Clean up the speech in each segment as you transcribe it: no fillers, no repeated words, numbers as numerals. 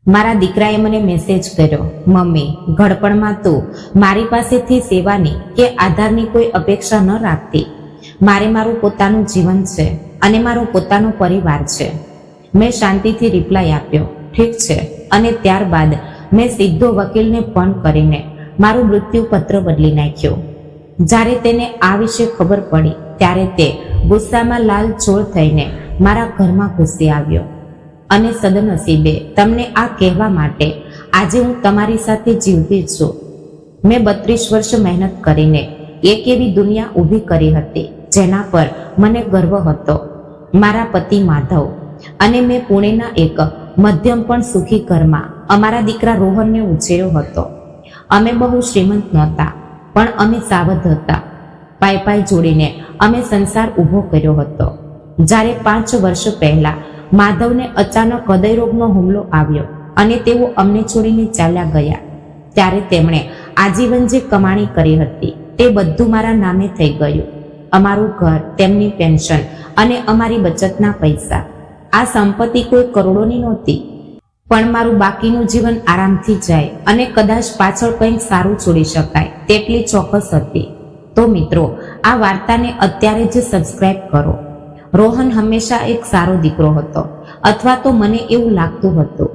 મારા દીકરાએ મને મેસેજ કર્યો, મમ્મી, ઘડપણમાં તું મારી પાસેથી સેવાની કે આધારની કોઈ અપેક્ષા ન રાખતી. મારે મારું પોતાનું જીવન છે અને મારો પોતાનો પરિવાર છે. મેં શાંતિથી રિપ્લાય આપ્યો, ઠીક છે. અને ત્યારબાદ મેં સીધો વકીલને ફોન કરીને મારું મૃત્યુપત્ર બદલી નાખ્યું. જ્યારે તેને આ વિશે ખબર પડી ત્યારે તે ગુસ્સામાં લાલચોળ થઈને મારા ઘરમાં ઘૂસી આવ્યો. અને સદનસીબે તમને આ કહેવા માટે આજે હું તમારી સાથે જીવતી છું. મેં 32 વર્ષ મહેનત કરીને એક એવી દુનિયા ઊભી કરી હતી જેના પર મને ગર્વ હતો, મારા પતિ માધવ. અને મેં પુણેના એક મધ્યમ પણ સુખી ઘરમાં અમારા દીકરા રોહનને ઉછેર્યો હતો. અમે બહુ શ્રીમંત નહોતા, પણ અમે સાવધ હતા. પાય જોડીને અમે સંસાર ઊભો કર્યો હતો. જ્યારે 5 વર્ષ પહેલા માધવને અચાનક હૃદયરોગનો હુમલો આવ્યો અને તેઓ અમને છોડીને ચાલ્યા ગયા, ત્યારે તેમણે આજીવન જે કમાણી કરી હતી તે બધું મારા નામે થઈ ગયું. અમારું ઘર, તેમની પેન્શન અને અમારી બચતના પૈસા. આ સંપત્તિ કોઈ કરોડોની નહોતી, પણ મારું બાકીનું જીવન આરામથી જાય અને કદાચ પાછળ કંઈક સારું છોડી શકાય તેટલી ચોક્કસ હતી. તો મિત્રો, આ વાર્તાને અત્યારે જ સબસ્ક્રાઇબ કરો. રોહન હંમેશા એક સારો દીકરો હતો, અથવા તો મને એવું લાગતું હતું.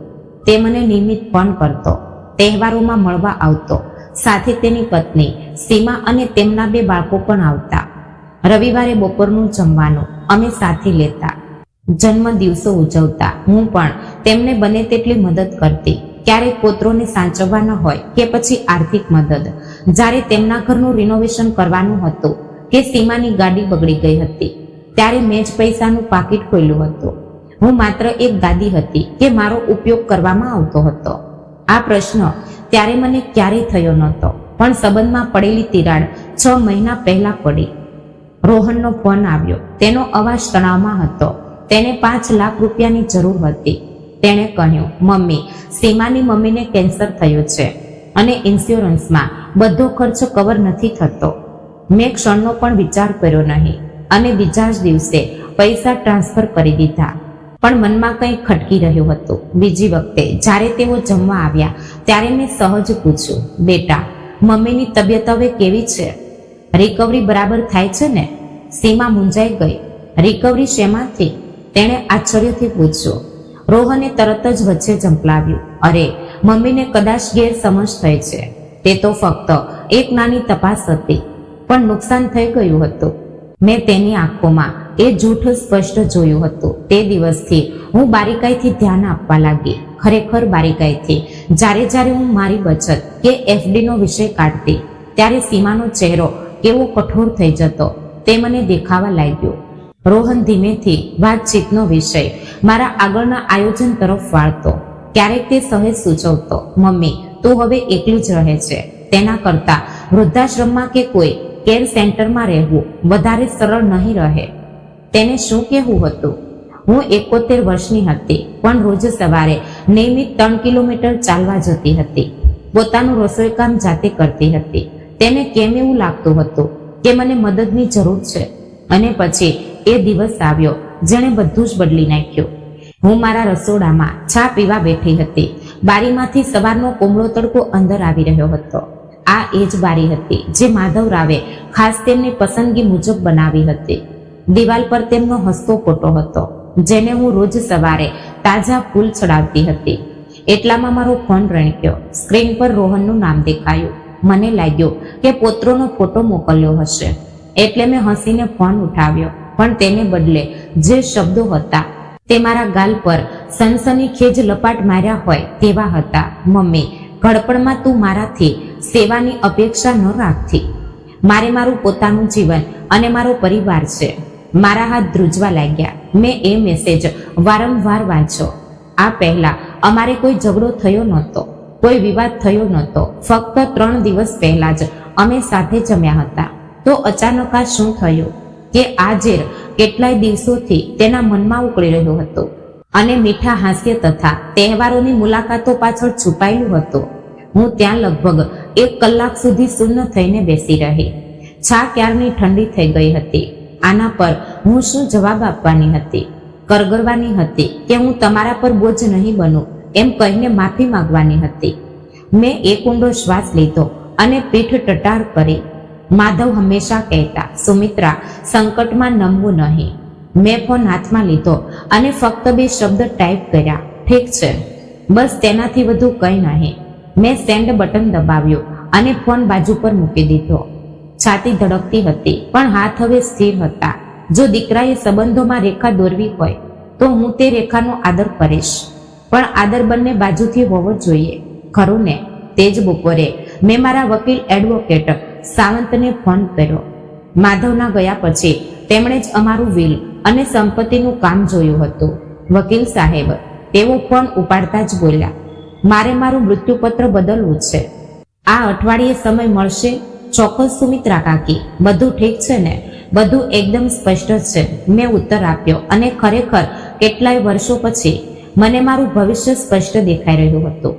તે મને નિયમિત ફોન કરતો, તહેવારોમાં મળવા આવતો, સાથે તેની પત્ની સીમા અને તેમના 2 બાળકો પણ આવતા. રવિવારે બપોરનું જમવાનું અમે સાથે લેતા, જન્મ દિવસો ઉજવતા. હું પણ તેમને બને તેટલી મદદ કરતી, ક્યારેક પુત્રોને સાચવવાના હોય કે પછી આર્થિક મદદ. જ્યારે તેમના ઘરનું રિનોવેશન કરવાનું હતું કે સીમાની ગાડી બગડી ગઈ હતી, ત્યારે મેં જ પૈસાનું પાકીટ ખોલ્યું હતું. હું માત્ર એક દાદી હતી કે મારો ઉપયોગ કરવામાં આવતો હતો. આ પ્રશ્ન ત્યારે મને ક્યારેય થયો નહોતો, પણ સંબંધમાં પડેલી તિરાડ 6 મહિના પહેલા પડી. રોહનનો ફોન આવ્યો. તેનો અવાજ તણાવમાં હતો. તેને 5 લાખ રૂપિયાની જરૂર હતી. તેણે કહ્યું, મમ્મી, સીમાની મમ્મીને કેન્સર થયો છે અને ઇન્સ્યોરન્સમાં બધો ખર્ચ કવર નથી થતો. મેં ક્ષણનો પણ વિચાર કર્યો નહીં અને બીજા જ દિવસે પૈસા ટ્રાન્સફર કરી દીધા. પણ મનમાં કંઈ ખટકી રહ્યું હતું. બીજી વખતે જ્યારે તેઓ જમવા આવ્યા ત્યારે મેં સહજ પૂછ્યું, બેટા, મમ્મીની તબિયત હવે કેવી છે? રિકવરી બરાબર થાય છે ને? સીમા મૂંઝાઈ ગઈ. રિકવરી શેમાંથી? તેણે આશ્ચર્યથી પૂછ્યું. રોહને તરત જ વચ્ચે ઝંપલાવ્યું, અરે, મમ્મીને કદાચ ગેરસમજ થઈ છે. તે તો ફક્ત એક નાની તપાસ હતી, પણ નુકસાન થઈ ગયું હતું. મેં તેની આંખોમાં એ જૂઠ સ્પષ્ટ જોયું હતું. તે દિવસથી હું બારીકાઈથી ધ્યાન આપવા લાગી, ખરેખર બારીકાઈથી. જ્યારે હું મારી બચત કે FD નો વિષય કાઢતી, ત્યારે સીમાનો ચહેરો કેવો કઠોર થઈ જતો તે મને દેખાવા લાગ્યું. રોહન ધીમેથી વાતચીતનો વિષય મારા આગળના આયોજન તરફ વાળતો. ક્યારેક તે સહેજ સૂચવતો, મમ્મી, તું હવે એકલી જ રહે છે. તેના કરતાં વૃદ્ધાશ્રમમાં કે કોઈ કેર સેન્ટરમાં રહેવું વધારે સરળ નહીં રહે. તેને શું કહેવું હતું? હું 71 વર્ષની હતી, પણ રોજ સવારે નિયમિત 3 કિલોમીટર ચાલવા જતી હતી. પોતાનું રસોઈકામ જાતે કરતી હતી. તેને કેમ એવું લાગતું હતું કે મને મદદની જરૂર છે? અને પછી એ દિવસ આવ્યો જેણે બધું જ બદલી નાખ્યું. હું મારા રસોડામાં ચા પીવા બેઠી હતી. બારીમાંથી સવારનો કોમળો તડકો અંદર આવી રહ્યો હતો. આ એ જ બારી હતી જે માધવ રાવે ખાસ તેમની પસંદગી મુજબ બનાવી હતી. દિવાલ પર તેમનો હસતો ફોટો હતો, જેને હું રોજ સવારે તાજા ફૂલ ચડાવતી હતી. એટલામાં મારો ફોન રણક્યો. સ્ક્રીન પર રોહનનું નામ દેખાયું. મને લાગ્યું કે પુત્રનો ફોટો મોકલ્યો હશે, એટલે મેં હસીને ફોન ઉઠાવ્યો. પણ તેને બદલે જે શબ્દો હતા તે મારા ગાલ પર સનસનીખેજ લપાટ માર્યા હોય તેવા હતા. મમ્મી, ઘડપણમાં તું મારાથી સેવાની અપેક્ષા ન રાખતી. મારે મારું પોતાનું જીવન અને મારો પરિવાર છે. મારા હાથ ધ્રુજવા લાગ્યા. મેં એ મેસેજ વારંવાર વાંચ્યો. આ પહેલા અમારે કોઈ ઝઘડો થયો નહોતો, કોઈ વિવાદ થયો નહોતો. ફક્ત 3 દિવસ પહેલા જ અમે સાથે જમ્યા હતા. તો અચાનક આ શું થયું કે આ ઝેર કેટલાય દિવસોથી તેના મનમાં ઉકળી રહ્યું હતું અને મીઠા હાસ્ય તથા તહેવારોની મુલાકાતો પાછળ છુપાયેલું હતું. હું ત્યાં લગભગ 1 કલાક સુધી સુન્ન થઈને બેસી રહી. ચા ક્યારની ઠંડી થઈ ગઈ હતી. આના પર હું શું જવાબ આપવાની હતી? કરગરવાની હતી કે હું તમારા પર બોજ નહીં બનું એમ કહીને માફી માંગવાની હતી. મેં એક ઊંડો શ્વાસ લીધો અને પીઠ ટટાર કરી. માધવ હંમેશા કહેતા, સુમિત્રા, સંકટમાં નમવું નહીં. મેં ફોન હાથમાં લીધો અને ફક્ત 2 શબ્દ ટાઈપ કર્યા, ઠીક છે. બસ તેનાથી વધુ કંઈ નહીં. મેં સેન્ડ બટન દબાવ્યું અને ફોન બાજુ પર મૂકી દીધો. છાતી ધડકતી હતી પણ હાથ હવે સ્થિર હતા. જો દીકરાએ સંબંધોમાં રેખા દોરવી હોય તો હું તે રેખાનો આદર કરીશ, પણ આદર બંને બાજુથી હોવો જોઈએ, ખરું ને? તે જ બપોરે મેં મારા વકીલ એડવોકેટ સાવંતને ફોન કર્યો. માધવના ગયા પછી તેમણે જ અમારું વિલ અને સંપત્તિનું કામ જોયું હતું. વકીલ સાહેબ, તેઓ ફોન ઉપાડતા જ બોલ્યા, મારે મારું મૃત્યુપત્ર બદલવું છે. આ અઠવાડિયે સમય મળશે? ચોક્કસ સુમિત્રા કાકી, બધું ઠીક છે ને? બધું એકદમ સ્પષ્ટ છે, મેં ઉત્તર આપ્યો. અને ખરેખર કેટલાય વર્ષો પછી મને મારું ભવિષ્ય સ્પષ્ટ દેખાઈ રહ્યું હતું.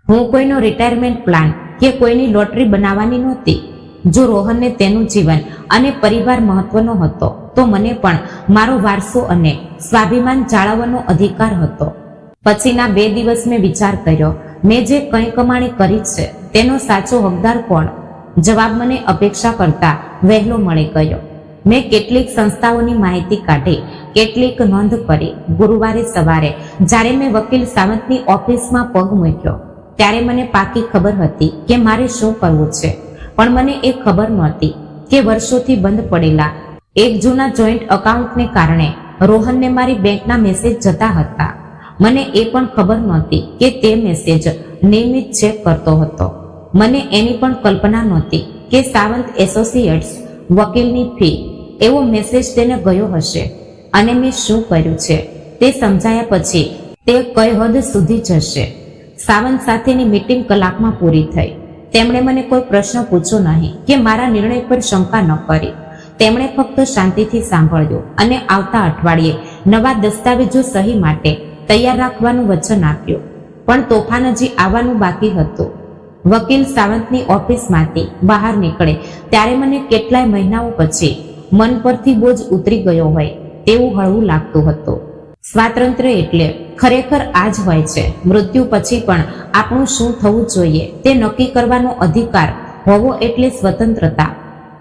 હું કોઈનો રિટાયરમેન્ટ પ્લાન કે કોઈની લોટરી બનાવવાની નહોતી. જો રોહનને તેનું જીવન અને પરિવાર મહત્વનો હતો તો મને પણ મારો વારસો અને સ્વાભિમાન જાળવવાનો અધિકાર હતો. પછીના 2 દિવસ મેં વિચાર કર્યો, મેં જે કંઈ કમાણી કરી છે તેનો સાચો હકદાર કોણ? જવાબ મને અપેક્ષા કરતા વહેલો મળી ગયો. મેં કેટલીક સંસ્થાઓની માહિતી કાઢી, કેટલીક નોંધ કરી. ગુરુવારે સવારે જ્યારે મેં વકીલ સાવંતની ઓફિસમાં પગ મૂક્યો ત્યારે મને પાકી ખબર હતી કે મારે શું કરવું છે, પણ મને એ ખબર નહોતી કે વર્ષોથી બંધ પડેલા એક જૂના જોઈન્ટ એકાઉન્ટને કારણે રોહનને મારી બેંકના મેસેજ જતા હતા. મને એ પણ ખબર નહોતી કે તે મેસેજ નિયમિત ચેક કરતો હતો. મને એની પણ કલ્પના નહોતી કે સાવંત એસોસિએટ્સ વકીલની ફી એવો મેસેજ તેને ગયો હશે. અને મેં શું કર્યું છે તે સમજાયા પછી તે કઈ હદ સુધી જશે. સાવંત સાથેની મીટિંગ કલાકમાં પૂરી થઈ. તેમણે મને કોઈ પ્રશ્ન પૂછ્યો નહીં કે મારા નિર્ણય પર શંકા ન કરી. તેમણે ફક્ત શાંતિથી સાંભળ્યું અને આવતા અઠવાડિયે નવા દસ્તાવેજો સહી માટે તૈયાર રાખવાનું વચન આપ્યું. પણ તોફાન હજી આવવાનું બાકી હતું. વકીલ સાવંતની ઓફિસમાંથી બહાર નીકળે ત્યારે મને કેટલાય મહિનાઓ પછી મન પરથી બોજ ઉતરી ગયો હોય તેવું હળવું લાગતું હતું. સ્વાતંત્ર્ય એટલે ખરેખર આ જ હોય છે. મૃત્યુ પછી પણ આપણું શું થવું જોઈએ તે નક્કી કરવાનો અધિકાર હોવો એટલે સ્વતંત્રતા.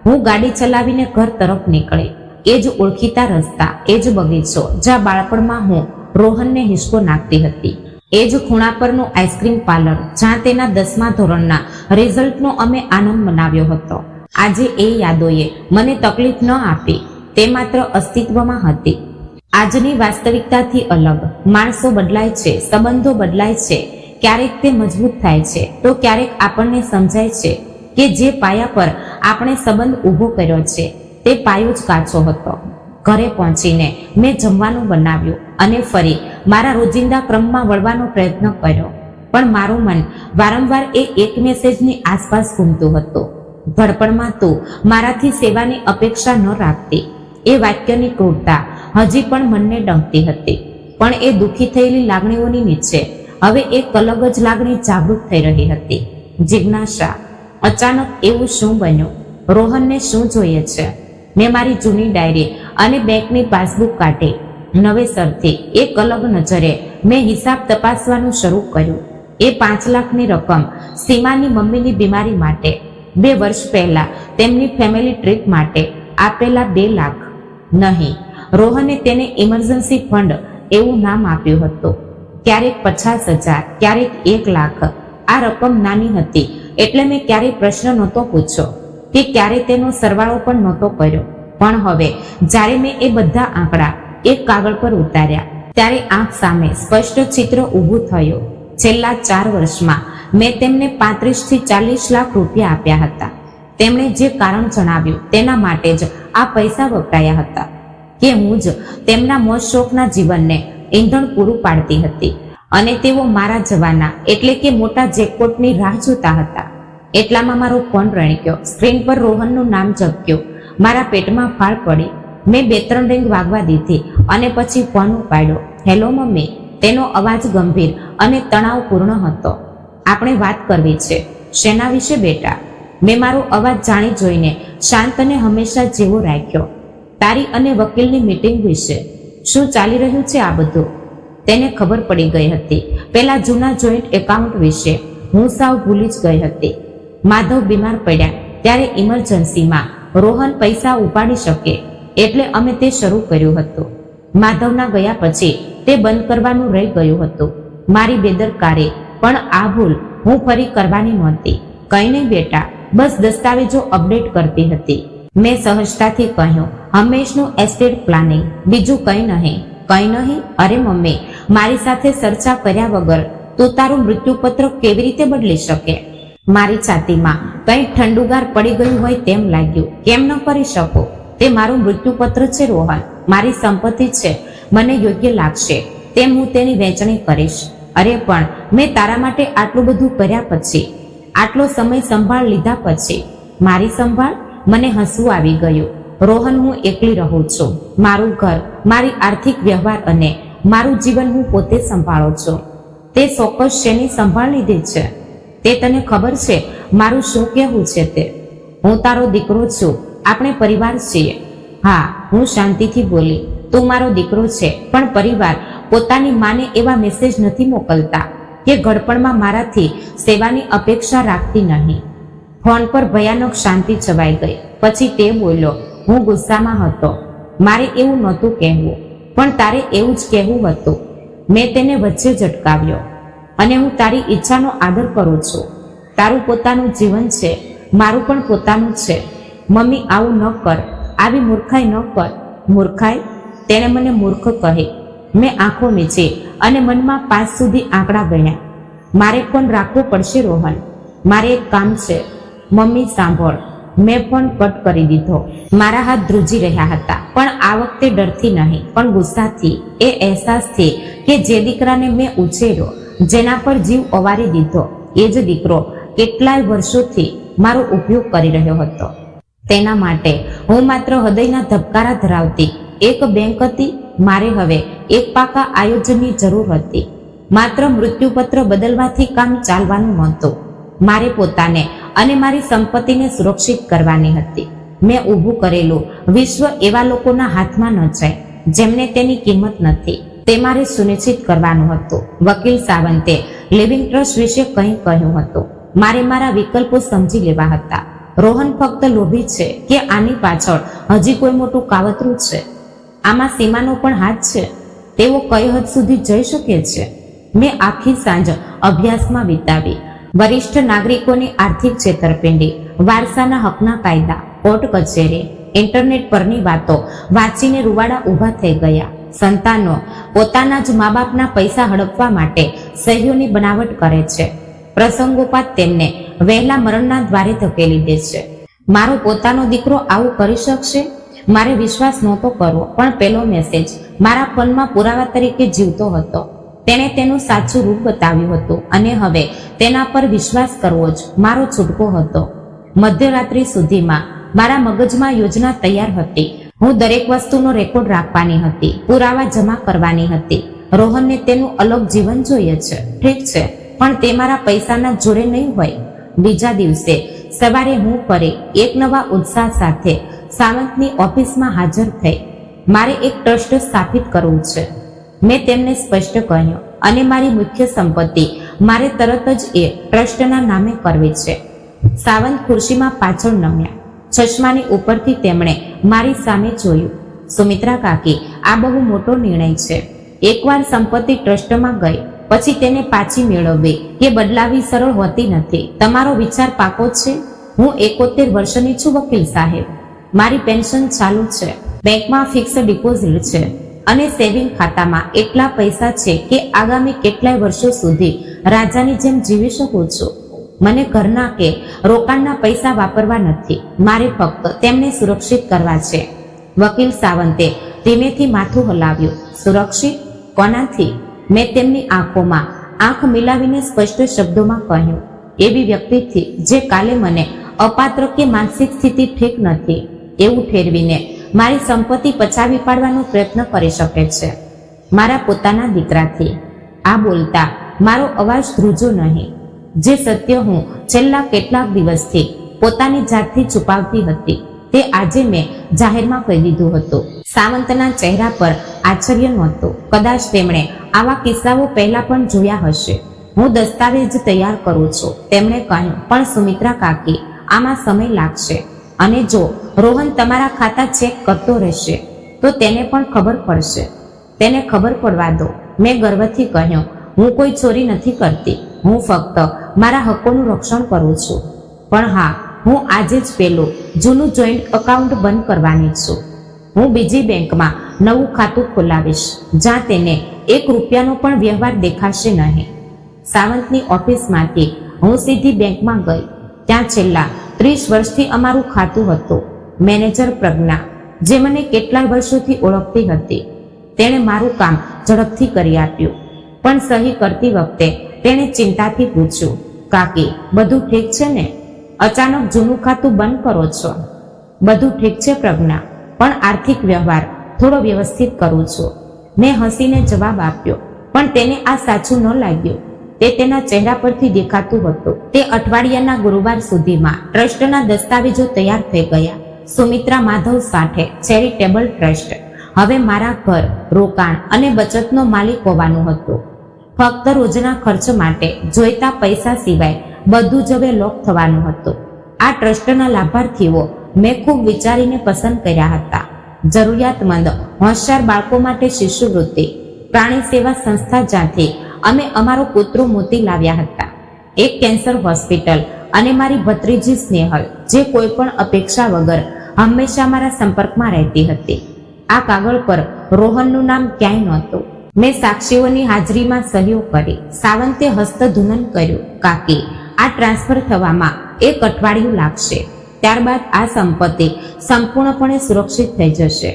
હું ગાડી ચલાવીને ઘર તરફ નીકળી. એ જ ઓળખીતા રસ્તા, એ જ બગીચો જ્યાં બાળપણમાં હું રોહનને હિસકો નાખતી હતી. એ જ ખૂણા પરનું આઈસ્ક્રીમ પાર્લર જ્યાં તેના 10મા ધોરણના રિઝલ્ટનો અમે આનંદ મનાવ્યો હતો. આજે એ યાદોએ મને તકલીફ ન આપી, તે માત્ર અસ્તિત્વમાં હતી. આજની વાસ્તવિકતાથી અલગ. માણસો બદલાય છે, સંબંધો બદલાય છે. ક્યારેક તે મજબૂત થાય છે તો ક્યારેક આપણને સમજાય છે કે જે પાયા પર આપણે સંબંધ ઊભો કર્યો છે તે પાયો જ કાચો હતો. ઘરે પહોંચીને મેં જમવાનું બનાવ્યું અને ફરી મારા રોજિંદા ક્રમમાં વળવાનો પ્રયત્ન કર્યો. પણ મારું મન વારંવાર એ એક મેસેજની આસપાસ ઘૂમતું હતું. ધડપણમાં તું મારાથી સેવાની અપેક્ષા ન રાખતી. એ વાક્યની ક્રૂરતા હજી પણ મનને ડંકતી હતી. પણ એ દુઃખી થયેલી લાગણીઓની નીચે હવે એક અલગ જ લાગણી જાગૃત થઈ રહી હતી. જિજ્ઞાસા. અચાનક એવું શું બન્યું? રોહનને શું જોઈએ છે? મેં મારી જૂની ડાયરી અને બેંકની પાસબુક કાઢી. નવેસરથી એક અલગ નજરે મેં હિસાબ તપાસવાનું શરૂ કર્યું. એ 5 લાખની રકમ સીમાની મમ્મીની બીમારી માટે, 2 વર્ષ પહેલા તેમની ફેમિલી ટ્રીપ માટે આપેલા 2 લાખ નહીં, રોહને તેને ઇમરજન્સી ફંડ એવું નામ આપ્યું હતું. ક્યારેક 50,000, ક્યારેક 1 લાખ. આ રકમ નાની હતી એટલે મેં ક્યારેય પ્રશ્ન નહોતો પૂછ્યો કે ક્યારે તેનો સરવાળો પણ નહોતો કર્યો. પણ હવે જ્યારે મેં એ બધા આંકડા એક કાગળ પર ઉતાર્યા ત્યારે આંખ સામે સ્પષ્ટ ચિત્ર ઊભું થયું. છેલ્લા 4 વર્ષમાં મેં તેમને 35 થી 40 લાખ રૂપિયા આપ્યા હતા. તેમણે જે કારણ જણાવ્યું તેના માટે જ આ પૈસા વપરાયા હતા કે હું જ તેમના મોજ શોખના જીવનને ઈંધણ પૂરું પાડતી હતી અને તેઓ મારા જવાના એટલે કે મોટા જેકપોટની રાહ જોતા હતા. એટલામાં મારો ફોન રણક્યો. સ્ક્રીન પર રોહનનું નામ ઝબક્યું. મારા પેટમાં ફાળ પડી. મેં 2-3 રિંગ વાગવા દીધી અને પછી ફોન ઉપાડ્યો. Hello mummy. તેનો અવાજ ગંભીર અને તણાવપૂર્ણ હતો. આપણે વાત કરવી છે. શેના વિશે બેટા? મેં મારો અવાજ જાણી જોઈને શાંત અને હંમેશા જેવો રાખ્યો. તારી અને વકીલની મીટિંગ વિશે. શું ચાલી રહ્યું છે આ બધું? તેને ખબર પડી ગઈ હતી. પેલા જૂના જોઈન્ટ એકાઉન્ટ વિશે હું સાવ ભૂલી જ ગઈ હતી. માધવ બીમાર પડ્યા ત્યારે ઇમરજન્સીમાં રોહન પૈસા ઉપાડી શકે એટલે અમે તે શરૂ કર્યું હતું. માધવના ગયા પછી તે બંધ કરવાનું રહી ગયું હતું. મારી બેદરકારી, પણ આ ભૂલ હું ફરી કરવાની નહોતી. કંઈ નહીં બેટા, બસ દસ્તાવેજો અપડેટ કરતી હતી. મેં સહજતાથી કહ્યું, હંમેશનું એસ્ટેટ પ્લાનિંગ, બીજું કંઈ નહીં. કંઈ નહીં? અરે મમ્મી, મારી સાથે ચર્ચા કર્યા વગર તું તારું મૃત્યુપત્ર કેવી રીતે બદલી શકે? મારી છાતીમાં કંઈ ઠંડુગાર પડી ગયું હોય તેમ લાગ્યું. કેમ ન કરી શકો? તે મારું મૃત્યુપત્ર છે રોહન, મારી સંપત્તિ છે. મને યોગ્ય લાગશે તેમ હું તેની વહેંચણી કરીશ. અરે પણ મેં તારા માટે આટલું બધું કર્યા પછી, આટલો સમય સંભાળ લીધા પછી મારી સંભાળ? મને હસવું આવી ગયું. રોહન, હું એકલી રહું છું. મારું ઘર, મારી આર્થિક વ્યવહાર અને મારું જીવન હું પોતે સંભાળું છું. તે ચોક્કસ શેની સંભાળ લીધી છે તે તને ખબર છે? મારું શું કહેવું છે તે? હું તારો દીકરો છું, આપણે પરિવાર છીએ. હા, હું શાંતિથી બોલી. તું મારો દીકરો છે, પણ પરિવાર પોતાની માને એવા મેસેજ નથી મોકલતા કે ઘડપણમાં મારાથી સેવાની અપેક્ષા રાખતી નહીં. ફોન પર ભયાનક શાંતિ છવાઈ ગઈ. પછી તે બોલ્યો, હું ગુસ્સામાં હતો. મારે એવું નહોતું કહેવું, પણ તારે એવું જ કહેવું હતું. મેં તેને વચ્ચે જ અટકાવ્યો. અને હું તારી ઈચ્છાનો આદર કરું છું. તારું પોતાનું જીવન છે, મારું પણ પોતાનું છે. મમ્મી, આવું ન કર, આવી મૂર્ખાઈ ન કર. મૂર્ખાઈ? તેણે મને મૂર્ખ કહી. મેં આંખો મીચી અને મનમાં 5 સુધી આંકડા ગણ્યા. મારે ફોન રાખવો પડશે રોહન, મારે એક કામ છે. મમ્મી સાંભળ. મેં ફોન કટ કરી દીધો. મારા હાથ ધ્રુજી રહ્યા હતા, પણ આ વખતે ડરથી નહીં, પણ ગુસ્સાથી. એ અહેસાસથી કે જે દીકરાને મેં ઉછેર્યો, જેના પર જીવ ઓવારી દીધો, એ જ દીકરો કેટલાય વર્ષોથી મારો ઉપયોગ કરી રહ્યો હતો. તેના માટે હું માત્ર હૃદયના ધબકારા ધરાવતી એક બેંક હતી. મારે હવે એક પાકા આયોજનની જરૂર હતી. માત્ર મૃત્યુપત્ર બદલવાથી કામ ચાલવાનું નહોતું. મારે પોતાને અને મારી સંપત્તિને સુરક્ષિત કરવાની હતી. મેં ઊભું કરેલું વિશ્વ એવા લોકોના હાથમાં ન જાય જેમને તેની કિંમત નથી. તે મારે સુનિશ્ચિત કરવાનું હતું. વકીલ સાવંતે લિવિંગ ટ્રસ્ટ વિશે કંઈ કહ્યું હતું. મારે મારા વિકલ્પો સમજી લેવા હતા. રોહન ફક્ત લોભી છે કે આની પાછળ હજી કોઈ મોટું કાવતરું છે? આમાં સીમાનો પણ હાથ છે. તેઓ કઈ હદ સુધી જઈ શકે છે? મેં આખી સાંજ અભ્યાસમાં વિતાવી. વરિષ્ઠ નાગરિકોની આર્થિક છેતરપિંડી, વારસાના હકના કાયદા, કોર્ટ કચેરી, ઇન્ટરનેટ પરની વાતો વાંચીને રૂવાડા ઊભા થઈ ગયા. સંતાનો પોતાના જ મા બાપના પૈસા હડપવા માટે સહીઓની બનાવટ કરે છે. પ્રસંગોપાત તેમને વહેલા મરણના દ્વારે ધકેલી દે છે. મારો પોતાનો દીકરો આવું કરી શકશે? મારે વિશ્વાસ નહોતો કરવો, પણ પેલો મેસેજ મારા ફોનમાં પુરાવા તરીકે જીવતો હતો. તેણે તેનું સાચું રૂપ બતાવ્યું હતું અને હવે તેના પર વિશ્વાસ કરવો જ મારો છૂટકો હતો. મધ્યરાત્રિ સુધીમાં મારા મગજમાં યોજના તૈયાર હતી. હું દરેક વસ્તુનો રેકોર્ડ રાખવાની હતી, પુરાવા જમા કરવાની હતી. રોહનને તેનું અલગ જીવન જોઈએ છે, ઠીક છે, પણ તે મારા પૈસાના જોડે નહીં હોય. બીજા દિવસે સવારે હું ફરી એક નવા ઉત્સાહ સાથે સાવંતની ઓફિસમાં હાજર થઈ. મારે એક ટ્રસ્ટ સ્થાપિત કરવું છે, મેં તેમને સ્પષ્ટ કહ્યું, અને મારી મુખ્ય સંપત્તિ મારે તરત જ એ ટ્રસ્ટના નામે કરવી છે. સાવંત ખુરશીમાં પાછળ નમ્યા. ચશ્માની ઉપરથી તેમણે મારી સામે જોયું. સુમિત્રા કાકી, આ બહુ મોટો નિર્ણય છે. એકવાર સંપત્તિ ટ્રસ્ટમાં ગઈ પછી તેને પાછી મેળવવી કે બદલાવી સરળ હોતી નથી. તમારો વિચાર પાકો છે? હું 71 વર્ષની છું વકીલ સાહેબ. મારી પેન્શન ચાલુ છે, બેંકમાં ફિક્સ ડિપોઝિટ છે અને સેવિંગ ખાતામાં એટલા પૈસા છે કે આગામી કેટલાય વર્ષો સુધી રાજાની જેમ જીવી શકું છું. મને ઘરના કે રોકાણના પૈસા વાપરવા નથી, મારે ફક્ત તેમને સુરક્ષિત કરવા છે. વકીલ સાવંતે ધીમેથી માથું હલાવ્યું. સુરક્ષિત? કોનાથી? મેં તેમની આંખોમાં આંખ મિલાવીને સ્પષ્ટ શબ્દોમાં કહ્યું, એવી વ્યક્તિથી જે કાલે મને અપાત્ર કે માનસિક સ્થિતિ ઠીક નથી એવું ઠેરવીને મારી સંપત્તિ પચાવી પાડવાનો પ્રયત્ન કરી શકે છે. મારા પોતાના દીકરાથી. આ બોલતા મારો અવાજ ધ્રુજો નહીં. જે સત્ય હું છેલ્લા કેટલાક દિવસથી પોતાની જાતથી છુપાવતી હતી તે આજે મેં જાહેરમાં કહી દીધું હતું. સાવંતના ચહેરા પર આશ્ચર્ય નહોતું. કદાચ તેમણે આવા કિસ્સાઓ પહેલા પણ જોયા હશે. હું દસ્તાવેજ તૈયાર કરું છું, તેમણે કહ્યું. પણ સુમિત્રા કાકી, આમાં સમય લાગશે, અને જો રોહન તમારા ખાતા ચેક કરતો રહેશે તો તેને પણ ખબર પડશે. તેને ખબર પડવા દો, મેં ગર્વથી કહ્યું. હું કોઈ ચોરી નથી કરતી, હું ફક્ત મારા હકોનું રક્ષણ કરું છું. પણ હા, હું આજે જ પેલું જૂનું જોઈન્ટ એકાઉન્ટ બંધ કરવાની છું. હું બીજી બેંકમાં નવું ખાતું ખોલાવીશ, જ્યાં તેને ₹1 પણ વ્યવહાર દેખાશે નહીં. સાવંતની ઓફિસમાંથી હું સીધી બેંકમાં ગઈ. ત્યાં છેલ્લા 30 વર્ષથી અમારું ખાતું હતું. મેનેજર પ્રજ્ઞા, જે મને કેટલાય વર્ષોથી ઓળખતી હતી, તેણે મારું કામ ઝડપથી કરી આપ્યું. પણ સહી કરતી વખતે તેણે ચિંતાથી પૂછ્યું, કાકી, બધું ઠીક છે ને? અચાનક જૂનું ખાતું બંધ કરો છો? બધું ઠીક છે પ્રજ્ઞા, પણ આર્થિક વ્યવહાર થોડો વ્યવસ્થિત કરું છું. મેં હસીને જવાબ આપ્યો. પણ તેને આ સાચું ન લાગ્યું. તે તેના ચહેરા પરથી દેખાતું હતું. તે અઠવાડિયાના ગુરુવાર સુધીમાં ટ્રસ્ટના દસ્તાવેજો તૈયાર થઈ ગયા. સુમિત્રા માધવ સાઠે ચેરિટેબલ ટ્રસ્ટ હવે મારા ઘર, રોકાણ અને બચતનો માલિક હોવાનું હતું. ફક્ત રોજના ખર્ચ માટે જોઈતા પૈસા સિવાય બધું જ હવે લોક થવાનું હતું. આ ટ્રસ્ટના લાભાર્થીઓ મેં ખૂબ વિચારીને પસંદ કર્યા હતા. જરૂરિયાતમંદ હોશિયાર બાળકો માટે શિષ્યવૃત્તિ, પ્રાણી સેવા સંસ્થા, જ્યાંથી અમે અમારો કૂતરો મોતી લાવ્યા હતા, એક કેન્સર હોસ્પિટલ, અને મારી ભત્રીજી સ્નેહલ, જે કોઈ પણ અપેક્ષા વગર હંમેશા મારા સંપર્કમાં રહેતી હતી. આ કાગળ પર રોહનનું નામ ક્યાંય નહોતું. મેં સાક્ષીઓની હાજરીમાં સહીઓ કરી. સાવંતે હસ્તધૂનન કર્યું. કાકી, આ ટ્રાન્સફર થવામાં 1 અઠવાડિયું લાગશે. ત્યારબાદ આ સંપત્તિ સંપૂર્ણપણે સુરક્ષિત થઈ જશે.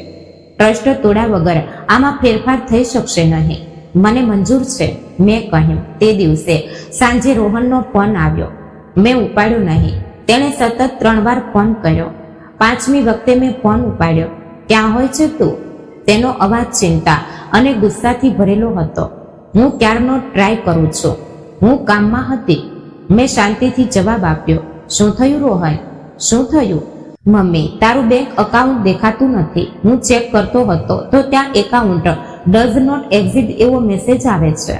ટ્રસ્ટ તોડ્યા વગર આમાં ફેરફાર થઈ શકશે નહીં. મને મંજૂર છે, મેં કહ્યું. તે દિવસે સાંજે રોહનનો ફોન આવ્યો. મેં ઉપાડ્યો નહીં. તેણે સતત 3 વાર ફોન કર્યો. 5મી વખતે મેં ફોન ઉપાડ્યો. ક્યાં હોય છે તું? તેનો અવાજ ચિંતા અને ગુસ્સાથી ભરેલો હતો. હું ક્યારનો ટ્રાય કરું છું, હું કામમાં હતી. મેં શાંતિથી જવાબ આપ્યો. શું થયું રોહન? શું થયું? મમ્મી, તારું બેંક એકાઉન્ટ દેખાતું નથી. હું ચેક કરતો હતો તો ત્યાં એકાઉન્ટ ડઝ નોટ એક્ઝિટ એવો મેસેજ આવે છે.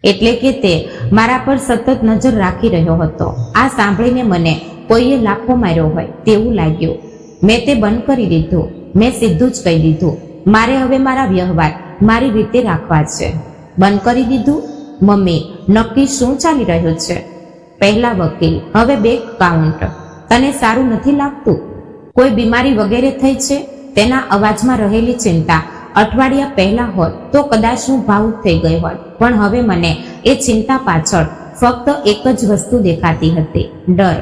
એટલે કે તે મારા પર સતત નજર રાખી રહ્યો હતો. આ સાંભળીને મને કોઈએ લાફો માર્યો હોય તેવું લાગ્યું. મેં તે બંધ કરી દીધું. મેં સીધું જ કહી દીધું, મારે હવે મારા વ્યવહાર મારી રીતે રાખવા છે. બંધ કરી દીધું? મમ્મી, નક્કી શું ચાલી રહ્યું છે? પહેલા વકીલ, હવે બેંક એકાઉન્ટ. તને સારું નથી લાગતું? કોઈ બીમારી વગેરે થઈ છે? તેના અવાજમાં રહેલી ચિંતા અઠવાડિયા પહેલા હોત તો કદાચ હું ભાવુક થઈ ગઈ હોત. પણ હવે મને એ ચિંતા પાછળ ફક્ત એક જ વસ્તુ દેખાતી હતી, ડર.